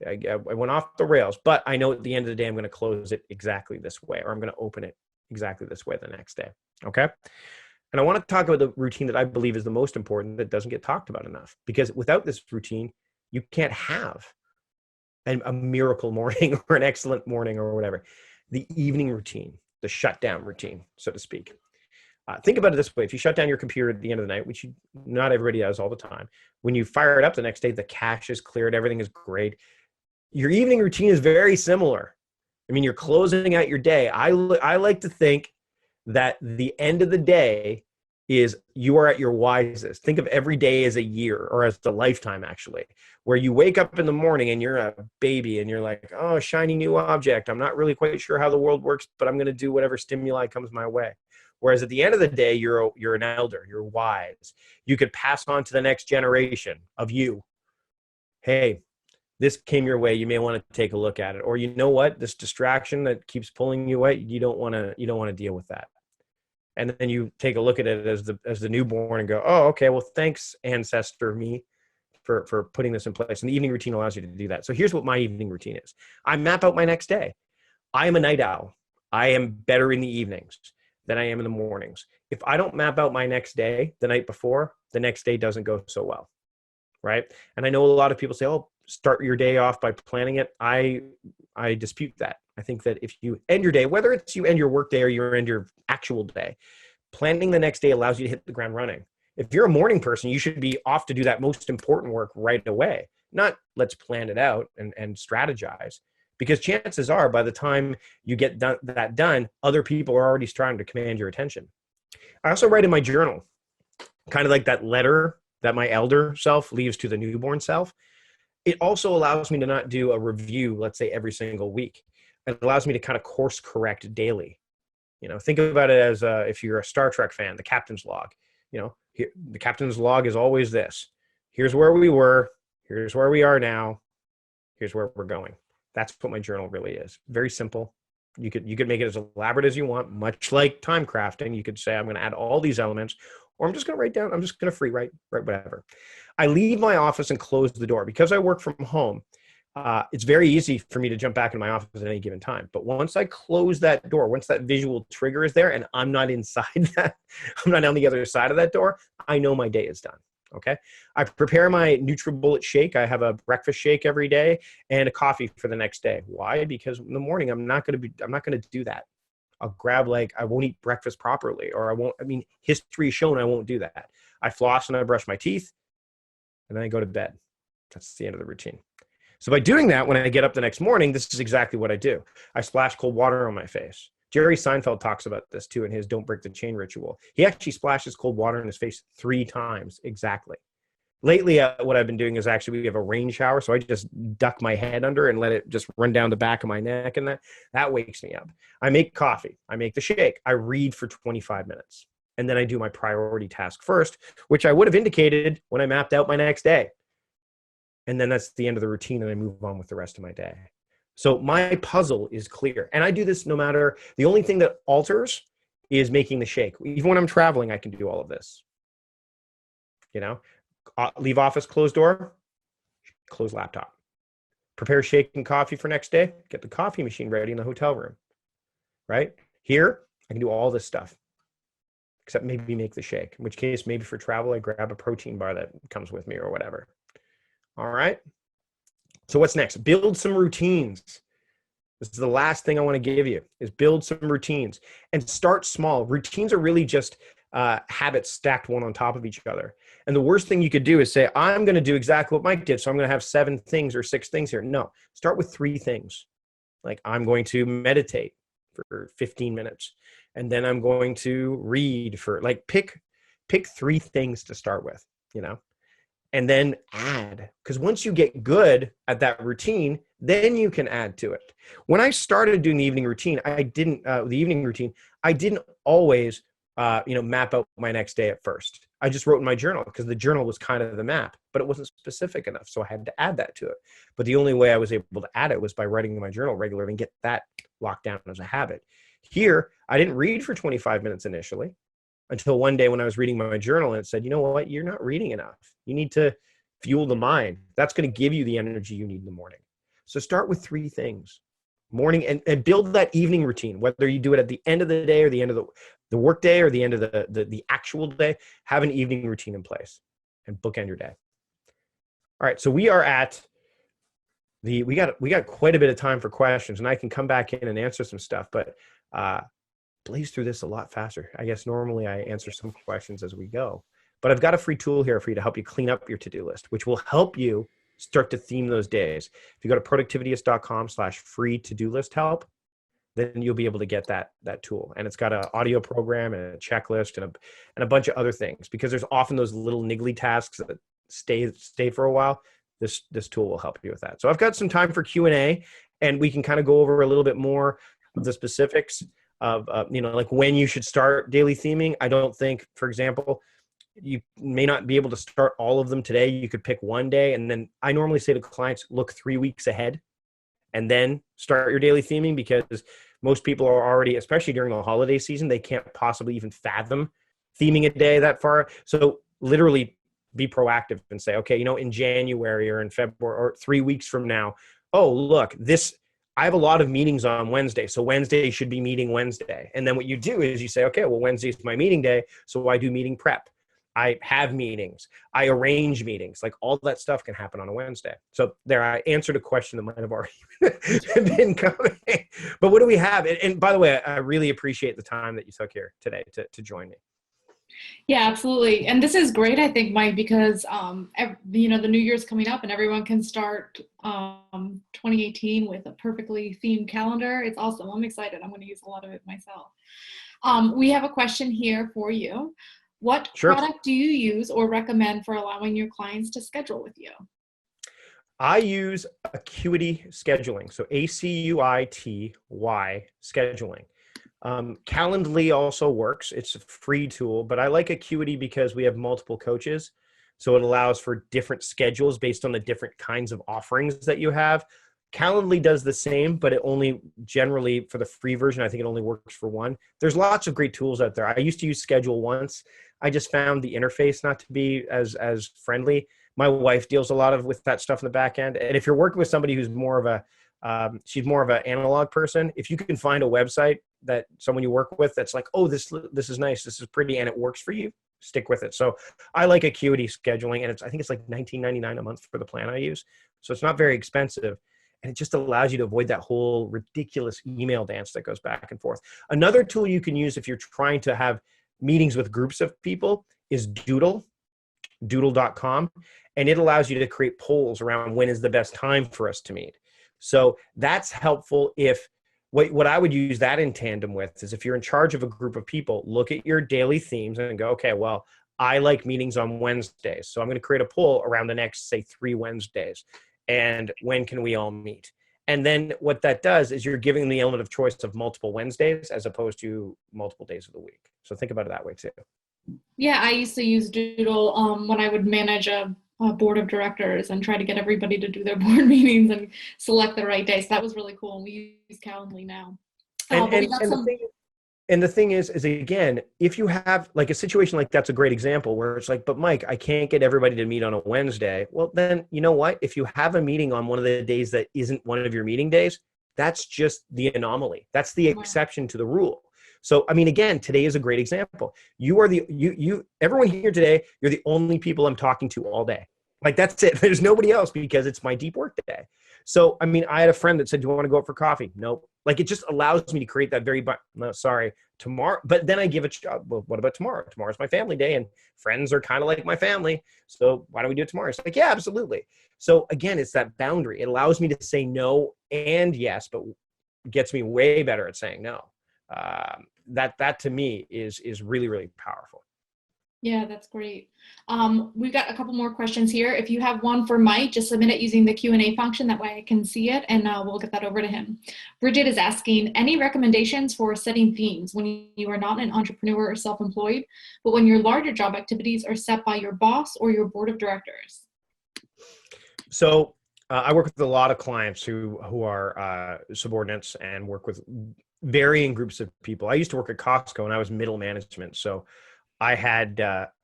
I went off the rails, but I know at the end of the day, I'm going to close it exactly this way, or I'm going to open it exactly this way the next day. Okay. And I want to talk about the routine that I believe is the most important, that doesn't get talked about enough, because without this routine, you can't have a miracle morning or an excellent morning or whatever. The evening routine, the shutdown routine, so to speak. Think about it this way. If you shut down your computer at the end of the night, which not everybody does all the time, when you fire it up the next day, the cache is cleared, everything is great. Your evening routine is very similar. I mean, you're closing out your day. I like to think that the end of the day is you are at your wisest. Think of every day as a year, or as a lifetime, actually, where you wake up in the morning and you're a baby and you're like, oh, shiny new object. I'm not really quite sure how the world works, but I'm going to do whatever stimuli comes my way. Whereas at the end of the day, you're an elder, you're wise. You could pass on to the next generation of you. Hey, this came your way. You may want to take a look at it. Or you know what? This distraction that keeps pulling you away, you don't want to deal with that. And then you take a look at it as the newborn and go, oh, okay, well, thanks, ancestor me, for putting this in place. And the evening routine allows you to do that. So here's what my evening routine is. I map out my next day. I am a night owl. I am better in the evenings than I am in the mornings. If I don't map out my next day the night before, the next day doesn't go so well, right? And I know a lot of people say, oh, start your day off by planning it. I dispute that. I think that if you end your day, whether it's you end your work day or you end your actual day, planning the next day allows you to hit the ground running. If you're a morning person, you should be off to do that most important work right away. Not let's plan it out and strategize. Because chances are by the time you get that done, other people are already starting to command your attention. I also write in my journal, kind of like that letter that my elder self leaves to the newborn self. It also allows me to not do a review, let's say every single week. It allows me to kind of course correct daily. Think about it as if you're a Star Trek fan, the captain's log. The captain's log is always this. Here's where we were. Here's where we are now. Here's where we're going. That's what my journal really is. Very simple. You could make it as elaborate as you want, much like time crafting. You could say, I'm going to add all these elements, or I'm just going to write down, I'm just going to free write whatever. I leave my office and close the door. Because I work from home, it's very easy for me to jump back into my office at any given time. But once I close that door, once that visual trigger is there and I'm not inside that, I'm not on the other side of that door, I know my day is done. Okay. I prepare my NutriBullet shake. I have a breakfast shake every day and a coffee for the next day. Why? Because in the morning, I'm not going to do that. I'll grab I won't eat breakfast properly, or history has shown I won't do that. I floss and I brush my teeth and then I go to bed. That's the end of the routine. So by doing that, when I get up the next morning, this is exactly what I do. I splash cold water on my face. Jerry Seinfeld talks about this too in his Don't Break the Chain ritual. He actually splashes cold water in his face 3 times exactly. Lately, what I've been doing is actually we have a rain shower, so I just duck my head under and let it just run down the back of my neck, and that wakes me up. I make coffee. I make the shake. I read for 25 minutes, and then I do my priority task first, which I would have indicated when I mapped out my next day. And then that's the end of the routine, and I move on with the rest of my day. So my puzzle is clear. And I do this no matter, the only thing that alters is making the shake. Even when I'm traveling, I can do all of this. Leave office, close door, close laptop. Prepare shake and coffee for next day. Get the coffee machine ready in the hotel room, right? Here, I can do all this stuff, except maybe make the shake, in which case maybe for travel, I grab a protein bar that comes with me or whatever. All right. So what's next? Build some routines. This is the last thing I want to give you is build some routines and start small. Routines are really just habits stacked one on top of each other. And the worst thing you could do is say, I'm going to do exactly what Mike did. So I'm going to have 7 things or 6 things here. No, start with 3 things. Like I'm going to meditate for 15 minutes. And then I'm going to read for pick 3 things to start with, and then add, because once you get good at that routine, then you can add to it. When I started doing the evening routine, I didn't always, map out my next day at first. I just wrote in my journal because the journal was kind of the map, but it wasn't specific enough. So I had to add that to it. But the only way I was able to add it was by writing in my journal regularly and get that locked down as a habit. Here, I didn't read for 25 minutes initially, until one day when I was reading my journal and it said, you know what, you're not reading enough. You need to fuel the mind. That's going to give you the energy you need in the morning. So start with 3 things. Morning and build that evening routine, whether you do it at the end of the day or the end of the work day or the end of the actual day, have an evening routine in place and bookend your day. All right. So we are at we got quite a bit of time for questions, and I can come back in and answer some stuff, but blaze through this a lot faster. I guess normally I answer some questions as we go, but I've got a free tool here for you to help you clean up your to-do list, which will help you start to theme those days. If you go to productivityist.com/free to-do list help, then you'll be able to get that tool. And it's got an audio program and a checklist and a bunch of other things, because there's often those little niggly tasks that stay for a while. This tool will help you with that. So I've got some time for Q&A, and we can kind of go over a little bit more of the specifics of, like when you should start daily theming. I don't think, for example, you may not be able to start all of them today. You could pick one day. And then I normally say to clients, look 3 weeks ahead and then start your daily theming, because most people are already, especially during the holiday season, they can't possibly even fathom theming a day that far. So literally be proactive and say, okay, in January or in February or 3 weeks from now, oh, look, I have a lot of meetings on Wednesday. So Wednesday should be meeting Wednesday. And then what you do is you say, okay, well, Wednesday is my meeting day. So I do meeting prep. I have meetings. I arrange meetings. Like all that stuff can happen on a Wednesday. So there, I answered a question that might have already been coming. But what do we have? And by the way, I really appreciate the time that you took here today to join me. Yeah, absolutely. And this is great, I think, Mike, because the new year's coming up and everyone can start 2018 with a perfectly themed calendar. It's awesome. I'm excited. I'm going to use a lot of it myself. We have a question here for you. What Sure. product do you use or recommend for allowing your clients to schedule with you? I use Acuity scheduling. So ACUITY scheduling. Calendly also works. It's a free tool, but I like Acuity because we have multiple coaches. So it allows for different schedules based on the different kinds of offerings that you have. Calendly does the same, but it only generally for the free version, I think it only works for one. There's lots of great tools out there. I used to use Schedule once. I just found the interface not to be as friendly. My wife deals a lot with that stuff in the back end. And if you're working with somebody who's more of she's more of an analog person, if you can find a website that someone you work with that's like, oh, this is nice, this is pretty, and it works for you, stick with it. So I like Acuity scheduling, and I think it's like $19.99 a month for the plan I use. So it's not very expensive. And it just allows you to avoid that whole ridiculous email dance that goes back and forth. Another tool you can use if you're trying to have meetings with groups of people is doodle.com. And it allows you to create polls around when is the best time for us to meet. So that's helpful. If what I would use that in tandem with is if you're in charge of a group of people, look at your daily themes and go, okay, well, I like meetings on Wednesdays. So I'm going to create a poll around the next, say, 3 Wednesdays. And when can we all meet? And then what that does is you're giving them the element of choice of multiple Wednesdays as opposed to multiple days of the week. So think about it that way too. Yeah, I used to use Doodle when I would manage a board of directors and try to get everybody to do their board meetings and select the right day. So that was really cool. And we use Calendly now. And the thing is again, if you have like a situation like that's a great example where it's like, but Mike, I can't get everybody to meet on a Wednesday. Well, then you know what? If you have a meeting on one of the days that isn't one of your meeting days, that's just the anomaly. That's the exception to the rule. So, I mean, again, today is a great example. You are everyone here today, you're the only people I'm talking to all day. Like that's it. There's nobody else because it's my deep work day. So, I mean, I had a friend that said, do you want to go out for coffee? Nope. Like it just allows me to create that no, sorry, tomorrow. But then I give it, well, what about tomorrow? Tomorrow's my family day and friends are kind of like my family. So why don't we do it tomorrow? It's like, yeah, absolutely. So again, it's that boundary. It allows me to say no and yes, but gets me way better at saying no. That to me is really, really powerful. Yeah, that's great. We've got a couple more questions here. If you have one for Mike, just submit it using the Q&A function. That way I can see it and we'll get that over to him. Bridget is asking, any recommendations for setting themes when you are not an entrepreneur or self-employed, but when your larger job activities are set by your boss or your board of directors? So I work with a lot of clients who are subordinates and work with varying groups of people. I used to work at Costco and I was middle management. So I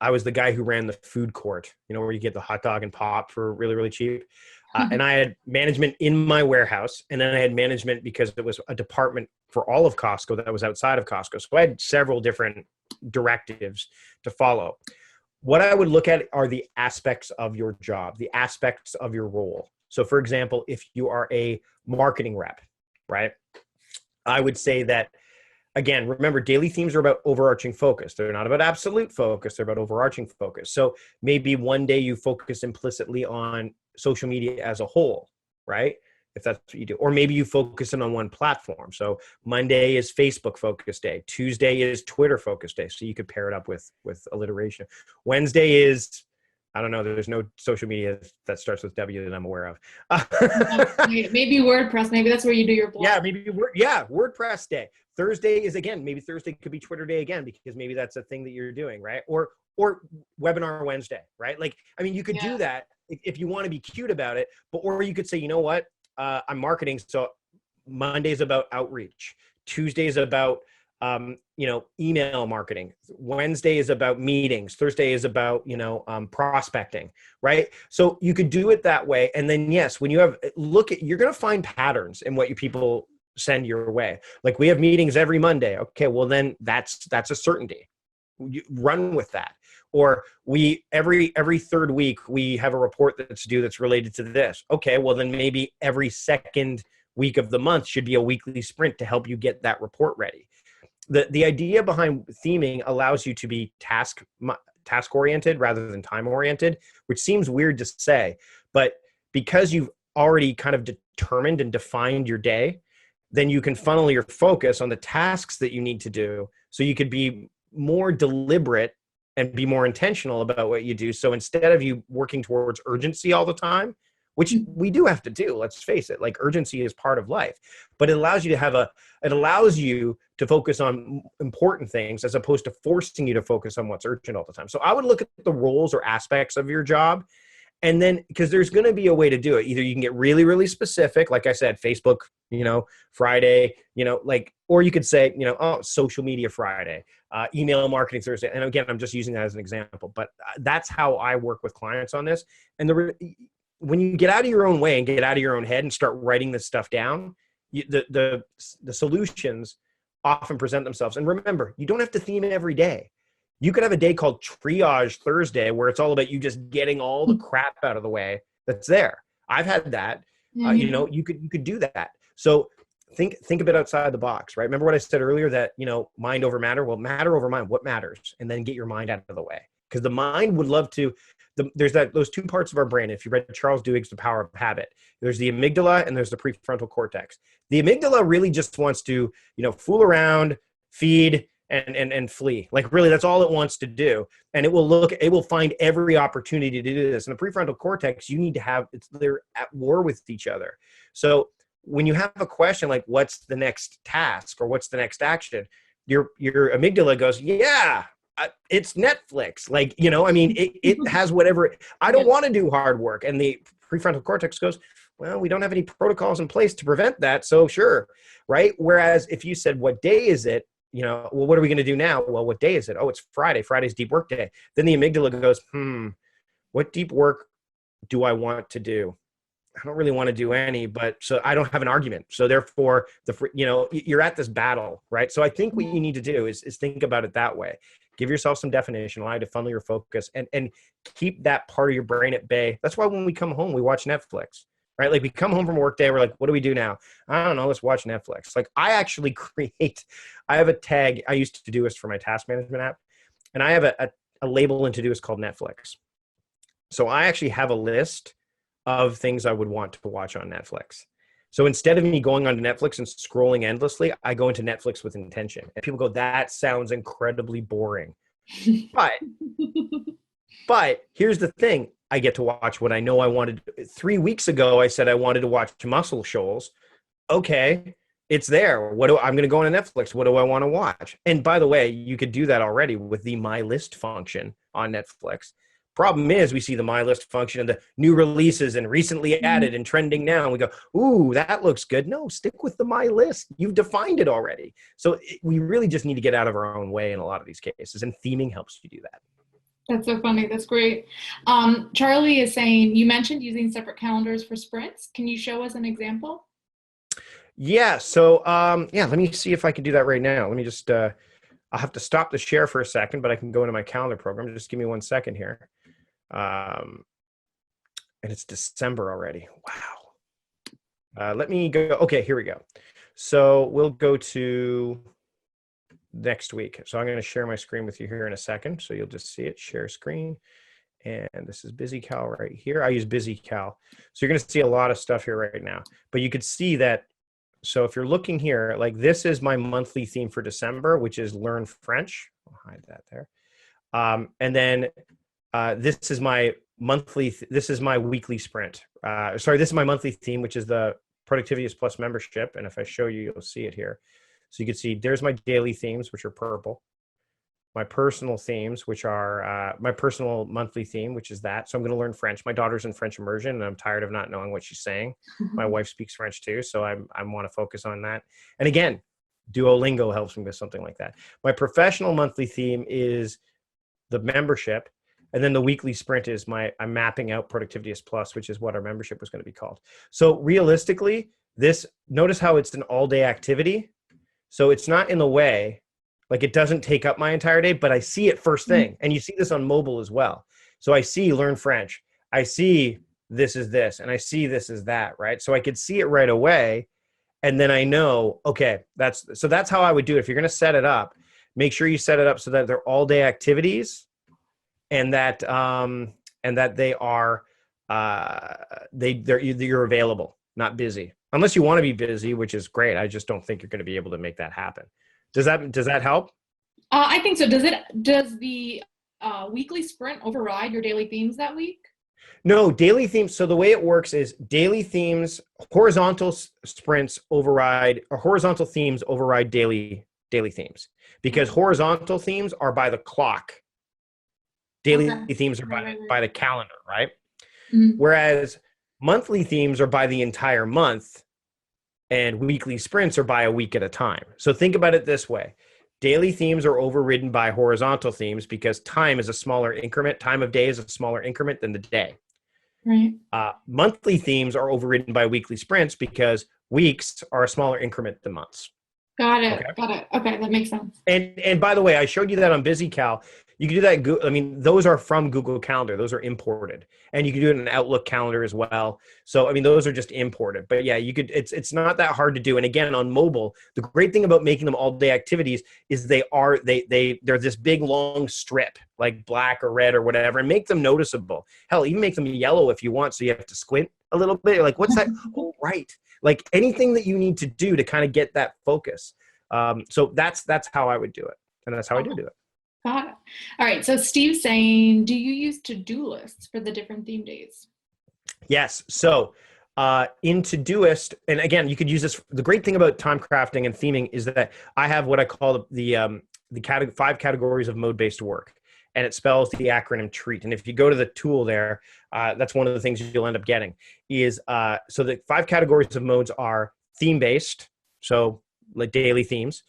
was the guy who ran the food court, where you get the hot dog and pop for really, really cheap. And I had management in my warehouse. And then I had management because it was a department for all of Costco that was outside of Costco. So I had several different directives to follow. What I would look at are the aspects of your job, the aspects of your role. So for example, if you are a marketing rep, right? I would say that, again, remember, daily themes are about overarching focus. They're not about absolute focus. They're about overarching focus. So maybe one day you focus implicitly on social media as a whole, right? If that's what you do. Or maybe you focus in on one platform. So Monday is Facebook focus day. Tuesday is Twitter focus day. So you could pair it up with alliteration. Wednesday is, I don't know, there's no social media that starts with W that I'm aware of. Maybe WordPress. Maybe that's where you do your blog. Yeah, WordPress day. Thursday is, again, maybe Thursday could be Twitter day again, because maybe that's a thing that you're doing, right? Or webinar Wednesday, right? Like, I mean, you could do that if you want to be cute about it, or you could say, you know what? I'm marketing. So Monday's about outreach. Tuesday's about email marketing. Wednesday is about meetings. Thursday is about, prospecting, right? So you could do it that way. And then, yes, when you you're going to find patterns in what you people send your way. Like we have meetings every Monday. Okay, well then that's a certainty. You run with that. Or we every third week we have a report that's due that's related to this. Okay, well then maybe every second week of the month should be a weekly sprint to help you get that report ready. The idea behind theming allows you to be task oriented rather than time oriented, which seems weird to say, but because you've already kind of determined and defined your day, then you can funnel your focus on the tasks that you need to do, so you could be more deliberate and be more intentional about what you do. So instead of you working towards urgency all the time, which we do have to do, let's face it, like urgency is part of life, but it allows you to focus on important things as opposed to forcing you to focus on what's urgent all the time. So I would look at the roles or aspects of your job. And then, because there's going to be a way to do it. Either you can get really, really specific, like I said, Facebook, Friday, or you could say, social media Friday, email marketing Thursday. And again, I'm just using that as an example, but that's how I work with clients on this. And when you get out of your own way and get out of your own head and start writing this stuff down, the solutions often present themselves. And remember, you don't have to theme every day. You could have a day called Triage Thursday where it's all about you just getting all the crap out of the way that's there. I've had that. You could do that. So think a bit outside the box, right? Remember what I said earlier, that, mind over matter? Well, matter over mind, what matters? And then get your mind out of the way. Because the mind would love to, there's those two parts of our brain. If you read Charles Duhigg's The Power of Habit, there's the amygdala and there's the prefrontal cortex. The amygdala really just wants to, fool around, feed, and flee. Like really, that's all it wants to do. And it will find every opportunity to do this. And the prefrontal cortex, they're at war with each other. So when you have a question like, what's the next task or what's the next action? Your amygdala goes, yeah, it's Netflix. It has whatever. I don't want to do hard work. And the prefrontal cortex goes, well, we don't have any protocols in place to prevent that. So sure. Right. Whereas if you said, what day is it? Well, what are we going to do now? Well, what day is it? Oh, it's Friday. Friday's deep work day. Then the amygdala goes, what deep work do I want to do? I don't really want to do any, but so I don't have an argument. So therefore, you're at this battle, right? So I think what you need to do is think about it that way. Give yourself some definition, allow you to funnel your focus, and keep that part of your brain at bay. That's why when we come home, we watch Netflix, right? Like we come home from work day, we're like, what do we do now? I don't know, let's watch Netflix. Like I actually I have a tag, I used Todoist for my task management app, and I have a label in Todoist called Netflix. So I actually have a list of things I would want to watch on Netflix. So instead of me going onto Netflix and scrolling endlessly, I go into Netflix with intention. And people go, that sounds incredibly boring. But here's the thing. I get to watch what I know I wanted. 3 weeks ago, I said I wanted to watch Muscle Shoals. Okay, it's there. I'm going to go on Netflix. What do I want to watch? And by the way, you could do that already with the My List function on Netflix. Problem is, we see the My List function and the new releases and recently added and trending now. And we go, ooh, that looks good. No, stick with the My List. You've defined it already. So we really just need to get out of our own way in a lot of these cases. And theming helps you do that. That's so funny. That's great. Charlie is saying, you mentioned using separate calendars for sprints. Can you show us an example? Yeah. So, let me see if I can do that right now. Let me just, I'll have to stop the share for a second, but I can go into my calendar program. Just give me 1 second here. And it's December already. Wow. Let me go. Okay, here we go. So we'll go to next week. So I'm going to share my screen with you here in a second. So you'll just see it, share screen. And this is BusyCal right here. I use BusyCal. So you're going to see a lot of stuff here right now, but you could see that. So if you're looking here, like this is my monthly theme for December, which is Learn French. I'll hide that there. And then this is my weekly sprint. This is my monthly theme, which is the Productivity is Plus membership. And if I show you, you'll see it here. So you can see there's my daily themes, which are purple. My personal themes, which are my personal monthly theme, which is that. So I'm going to learn French. My daughter's in French immersion, and I'm tired of not knowing what she's saying. My wife speaks French too, so I want to focus on that. And again, Duolingo helps me with something like that. My professional monthly theme is the membership. And then the weekly sprint is I'm mapping out Productivityist Plus, which is what our membership was going to be called. So realistically, notice how it's an all day activity. So it's not in the way, like it doesn't take up my entire day, but I see it first thing. And you see this on mobile as well. So I see learn French. I see this is this, and I see this is that, right? So I could see it right away. And then I know, okay, that's how I would do it. If you're going to set it up, make sure you set it up so that they're all day activities, and that they are you're available, not busy, unless you want to be busy, which is great. I just don't think you're going to be able to make that happen. Does that help? I think so. Does the weekly sprint override your daily themes that week? No, daily themes. So the way it works is daily themes, horizontal sprints override, or horizontal themes override daily themes, because horizontal themes are by the clock. Daily themes are by the calendar, right? Mm-hmm. Whereas monthly themes are by the entire month, and weekly sprints are by a week at a time. So think about it this way. Daily themes are overridden by horizontal themes because time is a smaller increment. Time of day is a smaller increment than the day. Right. Monthly themes are overridden by weekly sprints because weeks are a smaller increment than months. Got it. Okay, that makes sense. And by the way, I showed you that on BusyCal. You can do that. I mean, those are from Google Calendar. Those are imported, and you can do it in an Outlook calendar as well. So, I mean, those are just imported. But yeah, you could. It's not that hard to do. And again, on mobile, the great thing about making them all day activities is they're this big long strip, like black or red or whatever, and make them noticeable. Hell, even make them yellow if you want, so you have to squint a little bit. You're like, what's that? Oh, right. Like anything that you need to do to kind of get that focus. So that's how I would do it, and that's how I do it. Got it. All right. So Steve's saying, do you use to-do lists for the different theme days? Yes. So in Todoist, and again, you could use this. The great thing about time crafting and theming is that I have what I call the 5 categories of mode-based work, and it spells the acronym TREAT. And if you go to the tool there, that's one of the things you'll end up getting is, so the 5 categories of modes are theme-based, so like daily themes,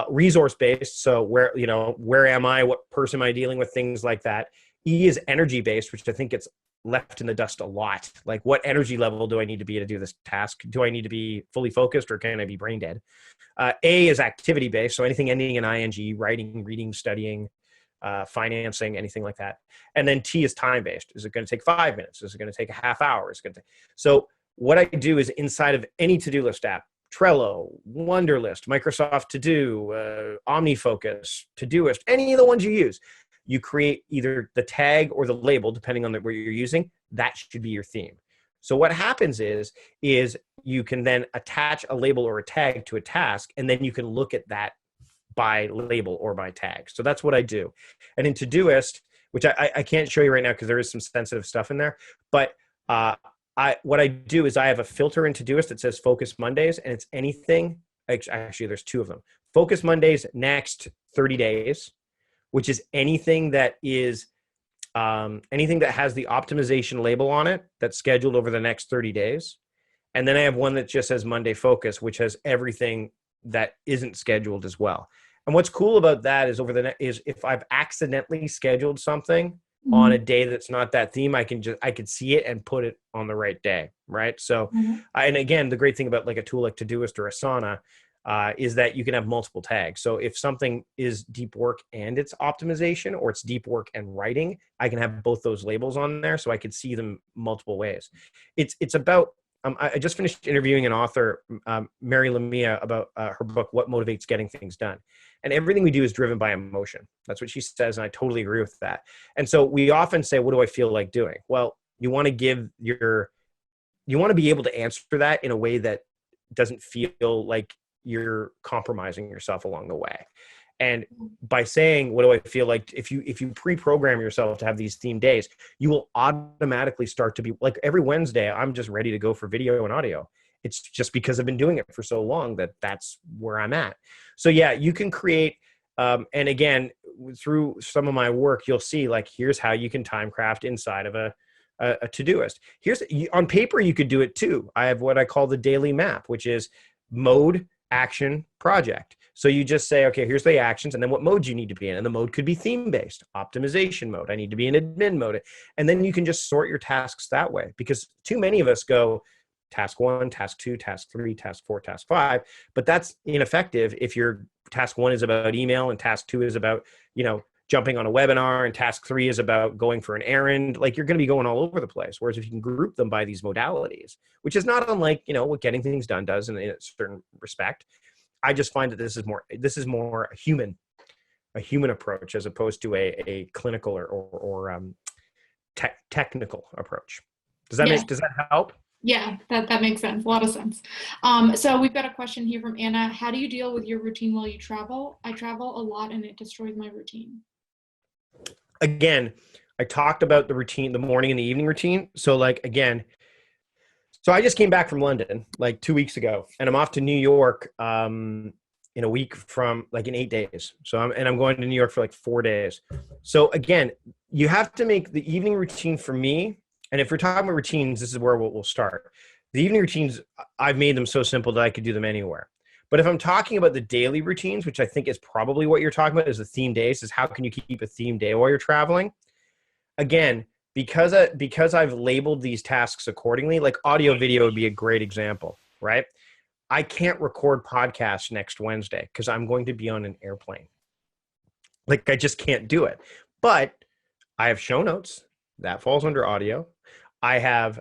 resource-based, so where am I, what person am I dealing with, things like that. E is energy-based, which I think gets left in the dust a lot. Like, what energy level do I need to be to do this task? Do I need to be fully focused, or can I be brain dead? A is activity-based, so anything ending in ing, writing, reading, studying, financing, anything like that. And then T is time-based. Is it going to take 5 minutes? Is it going to take a half hour? So what I do is inside of any to-do list app, Trello, Wunderlist, Microsoft To Do, OmniFocus, Todoist, any of the ones you use, you create either the tag or the label, depending on what you're using. That should be your theme. So what happens is you can then attach a label or a tag to a task, and then you can look at that by label or by tag. So that's what I do. And in Todoist, which I can't show you right now because there is some sensitive stuff in there, but what I do is I have a filter in Todoist that says Focus Mondays, and it's anything. Actually, there's 2 of them. Focus Mondays next 30 days, which is anything that has the optimization label on it that's scheduled over the next 30 days. And then I have one that just says Monday Focus, which has everything that isn't scheduled as well. And what's cool about that is is if I've accidentally scheduled something on a day that's not that theme, I could see it and put it on the right day, right? So, and again, the great thing about like a tool like Todoist or Asana is that you can have multiple tags. So if something is deep work and it's optimization, or it's deep work and writing, I can have both those labels on there, so I could see them multiple ways. It's about I just finished interviewing an author, Mary Lamia, about her book, What Motivates Getting Things Done. And everything we do is driven by emotion. That's what she says, and I totally agree with that. And so we often say, what do I feel like doing? Well, you want to be able to answer that in a way that doesn't feel like you're compromising yourself along the way. And by saying, what do I feel like, if you pre-program yourself to have these theme days, you will automatically start to be like, every Wednesday, I'm just ready to go for video and audio. It's just because I've been doing it for so long that's where I'm at. So yeah, you can create, and again, through some of my work, you'll see like, here's how you can time craft inside of a Todoist. On paper, you could do it too. I have what I call the daily map, which is mode, action, project. So you just say, okay, here's the actions and then what mode you need to be in. And the mode could be theme-based, optimization mode. I need to be in admin mode. And then you can just sort your tasks that way, because too many of us go task 1, task 2, task 3, task 4, task 5, but that's ineffective if your task 1 is about email and task 2 is about, jumping on a webinar, and task 3 is about going for an errand. Like, you're going to be going all over the place. Whereas if you can group them by these modalities, which is not unlike, what getting things done does in a certain respect, I just find that this is more a human approach as opposed to a clinical or technical approach. Does that help? Yeah, that makes sense. A lot of sense. So we've got a question here from Anna. How do you deal with your routine while you travel? I travel a lot and it destroys my routine. Again, I talked about the routine, the morning and the evening routine. So so I just came back from London like 2 weeks ago, and I'm off to New York in a week from in 8 days. So I'm going to New York for like 4 days. So again, you have to make the evening routine for me. And if we're talking about routines, this is where we'll start. The evening routines, I've made them so simple that I could do them anywhere. But if I'm talking about the daily routines, which I think is probably what you're talking about, is the theme days, is how can you keep a theme day while you're traveling? Again, because I've labeled these tasks accordingly, like audio video would be a great example, right? I can't record podcasts next Wednesday because I'm going to be on an airplane. Like, I just can't do it. But I have show notes that falls under audio. I have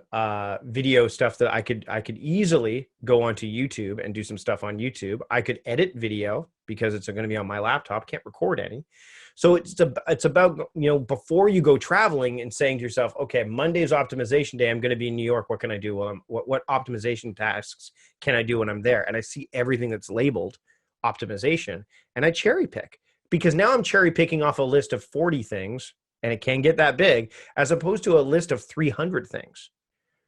video stuff that I could easily go onto YouTube and do some stuff on YouTube. I could edit video because it's going to be on my laptop. Can't record any. So it's about, before you go traveling and saying to yourself, okay, Monday's optimization day. I'm going to be in New York. What can I do? What optimization tasks can I do when I'm there? And I see everything that's labeled optimization, and I cherry pick, because now I'm cherry picking off a list of 40 things. And it can get that big, as opposed to a list of 300 things.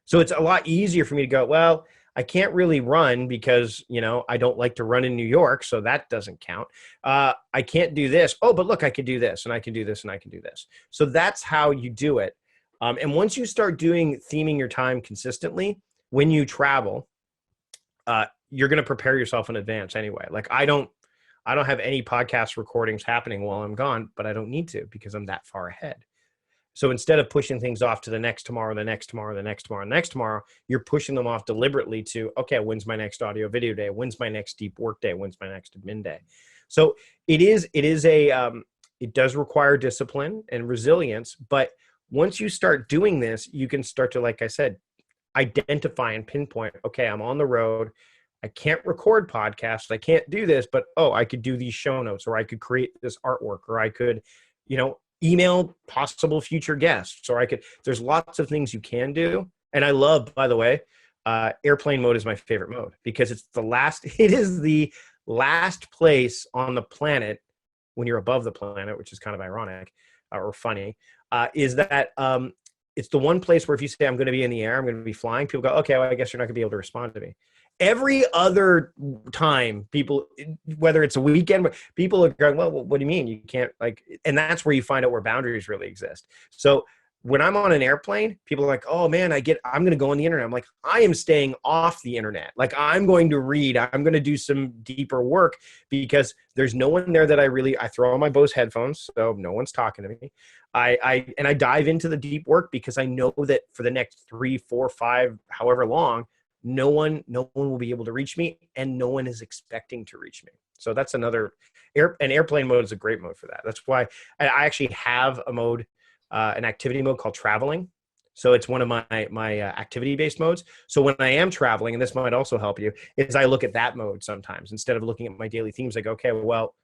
So it's a lot easier for me to go, well, I can't really run because, I don't like to run in New York, so that doesn't count. I can't do this. Oh, but look, I could do this, and I can do this, and I can do this. So that's how you do it. And once you start theming your time consistently, when you travel, you're going to prepare yourself in advance anyway. Like, I don't have any podcast recordings happening while I'm gone, but I don't need to because I'm that far ahead. So instead of pushing things off to the next tomorrow, the next tomorrow, the next tomorrow, the next tomorrow, you're pushing them off deliberately to, okay, when's my next audio video day? When's my next deep work day? When's my next admin day? So it does require discipline and resilience, but once you start doing this, you can start to, like I said, identify and pinpoint, okay, I'm on the road. I can't record podcasts. I can't do this, but I could do these show notes, or I could create this artwork, or I could, email possible future guests, or there's lots of things you can do. And I love, by the way, airplane mode is my favorite mode because it is the last place on the planet when you're above the planet, which is kind of ironic or funny, is that it's the one place where if you say I'm going to be in the air, I'm going to be flying, people go, okay, well, I guess you're not going to be able to respond to me. Every other time, people, whether it's a weekend, people are going, well, what do you mean? You can't, and that's where you find out where boundaries really exist. So when I'm on an airplane, people are like, oh man, I'm going to go on the internet. I'm like, I am staying off the internet. Like, I'm going to read, I'm going to do some deeper work because there's no one there that I throw on my Bose headphones. So no one's talking to me. I dive into the deep work because I know that for the next 3, 4, 5, however long, no one will be able to reach me, and no one is expecting to reach me. So that's another airplane mode is a great mode for that. That's why I actually have a mode, an activity mode called traveling. So it's one of my activity-based modes. So when I am traveling, and this might also help you, is I look at that mode sometimes. Instead of looking at my daily themes, I go, okay, well,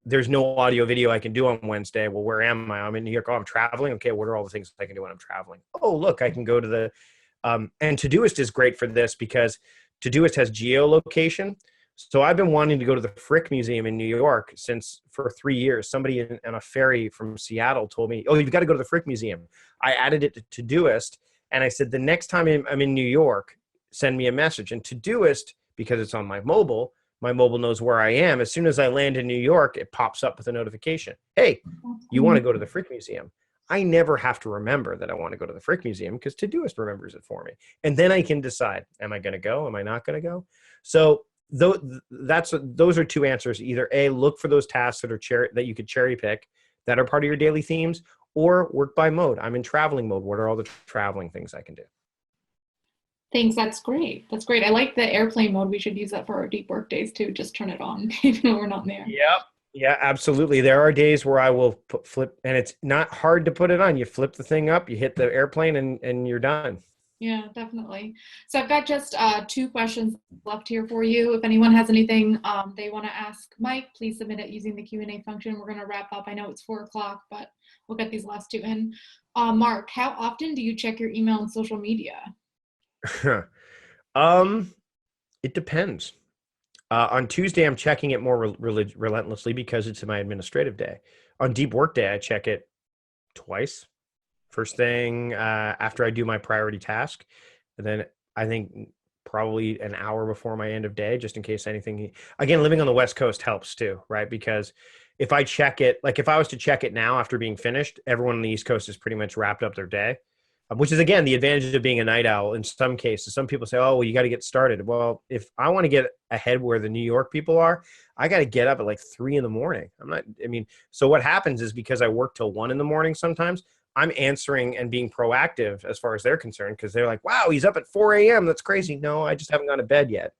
there's no audio video I can do on Wednesday. Well, where am I? I'm in New York. Oh, I'm traveling. Okay, what are all the things I can do when I'm traveling? Oh, look, I can go to the and Todoist is great for this because Todoist has geolocation. So I've been wanting to go to the Frick Museum in New York for 3 years. Somebody on a ferry from Seattle told me, oh, you've got to go to the Frick Museum. I added it to Todoist, and I said, the next time I'm in New York, send me a message. And Todoist, because it's on my mobile knows where I am. As soon as I land in New York, it pops up with a notification. Hey, you want to go to the Frick Museum? I never have to remember that I want to go to the Frick Museum because Todoist remembers it for me. And then I can decide, am I going to go? Am I not going to go? So those are two answers. Either A, look for those tasks that you could cherry pick that are part of your daily themes, or work by mode. I'm in traveling mode. What are all the traveling things I can do? Thanks. That's great. That's great. I like the airplane mode. We should use that for our deep work days too. Just turn it on, even though we're not there. Yep. Yeah, absolutely. There are days where I will flip, and it's not hard to put it on. You flip the thing up, you hit the airplane, and you're done. Yeah, definitely. So I've got just two questions left here for you. If anyone has anything they want to ask Mike, please submit it using the Q&A function. We're going to wrap up. I know it's 4:00, but we'll get these last two in. Mark, how often do you check your email and social media? It depends. On Tuesday, I'm checking it more relentlessly because it's my administrative day. On deep work day, I check it twice. First thing after I do my priority task, and then I think probably an hour before my end of day, just in case anything. Again, living on the West Coast helps too, right? Because if I check it, like if I was to check it now after being finished, everyone on the East Coast has pretty much wrapped up their day. Which is, again, the advantage of being a night owl in some cases. Some people say, oh, well, you got to get started. Well, if I want to get ahead where the New York people are, I got to get up at like 3 a.m. So what happens is because I work till 1 a.m. sometimes, I'm answering and being proactive as far as they're concerned because they're like, wow, he's up at 4 a.m. That's crazy. No, I just haven't gone to bed yet.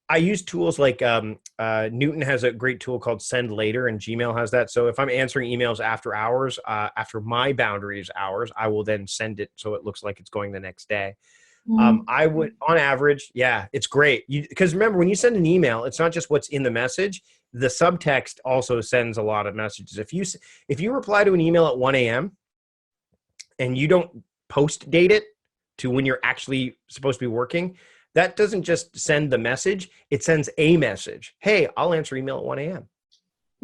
I use tools like Newton has a great tool called Send Later, and Gmail has that. So if I'm answering emails after hours, after my boundaries hours, I will then send it so it looks like it's going the next day. I would, on average, yeah, it's great. Because remember, when you send an email, it's not just what's in the message. The subtext also sends a lot of messages. If you reply to an email at 1 a.m. and you don't post date it to when you're actually supposed to be working, that doesn't just send the message, it sends a message. Hey, I'll answer email at 1 a.m.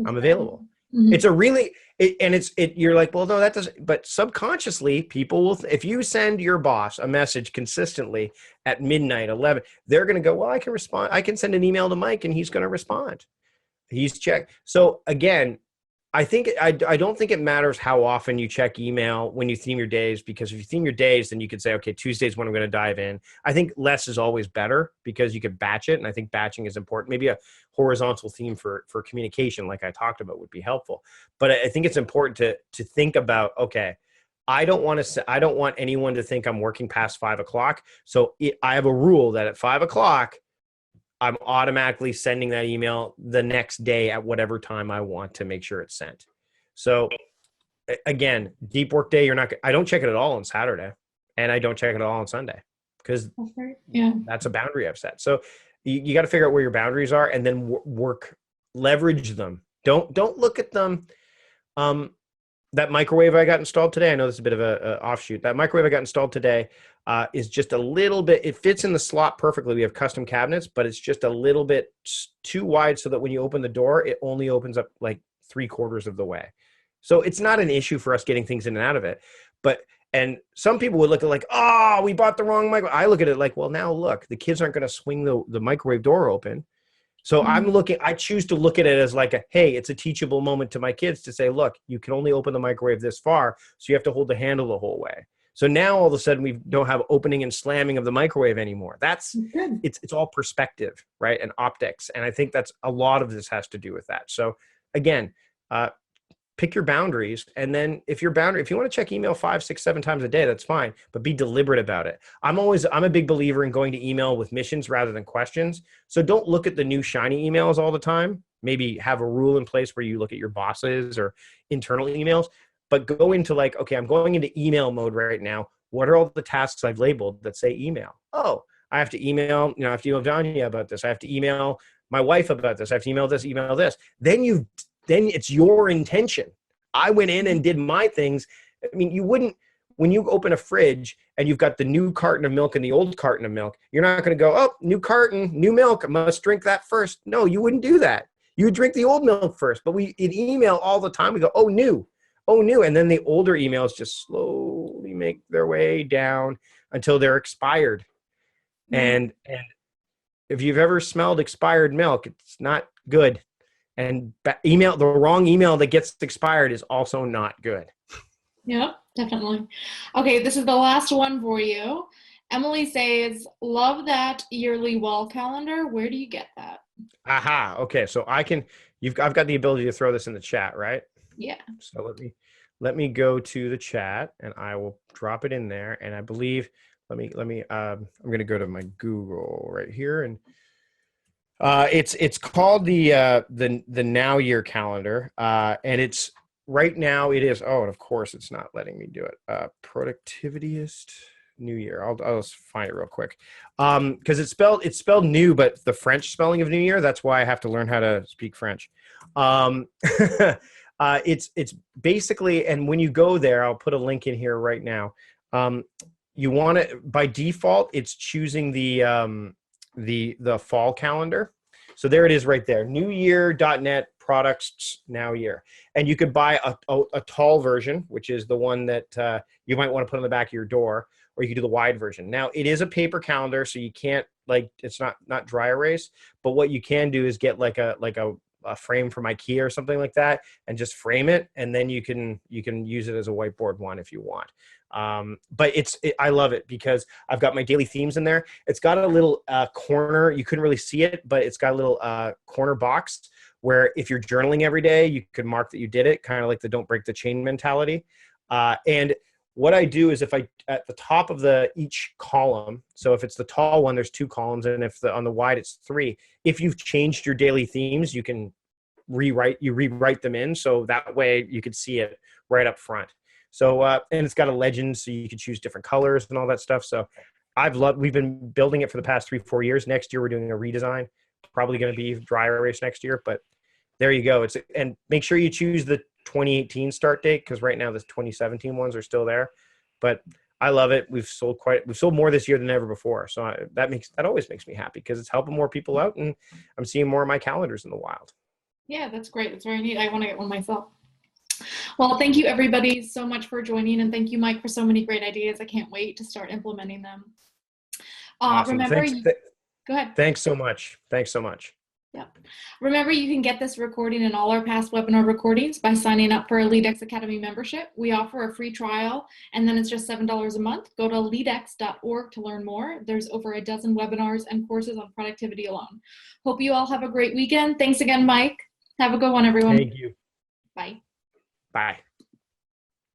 I'm available. Mm-hmm. It's a really, you're like, well, no, that doesn't, but subconsciously people will, if you send your boss a message consistently at midnight, 11, they're going to go, well, I can respond. I can send an email to Mike and he's going to respond. He's checked. So again, I don't think it matters how often you check email when you theme your days, because if you theme your days, then you could say, okay, Tuesday's when I'm going to dive in. I think less is always better because you could batch it. And I think batching is important. Maybe a horizontal theme for communication, like I talked about, would be helpful. But I think it's important to think about, okay, I don't want anyone to think I'm working past 5 o'clock. So I have a rule that at 5 o'clock, I'm automatically sending that email the next day at whatever time I want to make sure it's sent. So again, deep work day, I don't check it at all on Saturday, and I don't check it at all on Sunday because that's a boundary I've set. So you got to figure out where your boundaries are and then leverage them. Don't look at them. That microwave I got installed today, I know this is a bit of a offshoot. That microwave I got installed today is just a little bit, it fits in the slot perfectly. We have custom cabinets, but it's just a little bit too wide so that when you open the door, it only opens up like 3/4 of the way. So it's not an issue for us getting things in and out of it. And some people would look at like, oh, we bought the wrong microwave. I look at it like, well, now look, the kids aren't going to swing the microwave door open. So I choose to look at it as like hey, it's a teachable moment to my kids to say, look, you can only open the microwave this far. So you have to hold the handle the whole way. So now all of a sudden we don't have opening and slamming of the microwave anymore. It's all perspective, right? And optics. And I think that's a lot of this has to do with that. So again, pick your boundaries. And then if you want to check email 5, 6, 7 times a day, that's fine, but be deliberate about it. I'm a big believer in going to email with missions rather than questions. So don't look at the new shiny emails all the time. Maybe have a rule in place where you look at your bosses or internal emails, but go into like, okay, I'm going into email mode right now. What are all the tasks I've labeled that say email? Oh, I have to email, I have to email Danya about this. I have to email my wife about this. I have to email this. Then it's your intention. I went in and did my things. I mean, you wouldn't, when you open a fridge and you've got the new carton of milk and the old carton of milk, you're not going to go, oh, new carton, new milk, I must drink that first. No, you wouldn't do that. You would drink the old milk first. But in email all the time, we go, oh, new. And then the older emails just slowly make their way down until they're expired. Mm-hmm. And if you've ever smelled expired milk, it's not good. And the wrong email that gets expired is also not good. Yeah, definitely. Okay, this is the last one for you. Emily says, love that yearly wall calendar. Where do you get that? Aha. Okay. So I've got the ability to throw this in the chat, right? Yeah. So let me go to the chat and I will drop it in there. And I believe, I'm going to go to my Google right here. And it's called the Now Year calendar. And it's right now it is, oh, and of course it's not letting me do it. Productivityist New Year. I'll just find it real quick. Because it's spelled new, but the French spelling of New Year, that's why I have to learn how to speak French. Um, it's basically, and when you go there, I'll put a link in here right now. You want to, by default, it's choosing the fall calendar. So there it is right there. Newyear.net products now year. And you could buy a tall version, which is the one that you might want to put on the back of your door, or you could do the wide version. Now it is a paper calendar, so you can't, like, it's not dry erase, but what you can do is get like a frame from IKEA or something like that and just frame it, and then you can use it as a whiteboard one if you want. But I love it because I've got my daily themes in there. It's got a little corner. You couldn't really see it, but it's got a little corner box where if you're journaling every day, you could mark that you did it, kind of like the don't break the chain mentality. And what I do is if at the top of each column, so if it's the tall one, there's 2 columns, and if on the wide, it's 3. If you've changed your daily themes, you can rewrite them in. So that way you could see it right up front. So, and it's got a legend, so you can choose different colors and all that stuff. So we've been building it for the past 3-4 years. Next year, we're doing a redesign, probably going to be dry erase next year, but there you go. And make sure you choose the 2018 start date, because right now the 2017 ones are still there. But I love it. We've sold more this year than ever before. So that always makes me happy because it's helping more people out, and I'm seeing more of my calendars in the wild. Yeah, that's great. That's very neat. I want to get one myself. Well, thank you everybody so much for joining, and thank you, Mike, for so many great ideas. I can't wait to start implementing them. Awesome. Remember, go ahead. Thanks so much. Yeah. Remember, you can get this recording and all our past webinar recordings by signing up for a LeadX Academy membership. We offer a free trial, and then it's just $7 a month. Go to leadx.org to learn more. There's over a dozen webinars and courses on productivity alone. Hope you all have a great weekend. Thanks again, Mike. Have a good one, everyone. Thank you. Bye. Bye.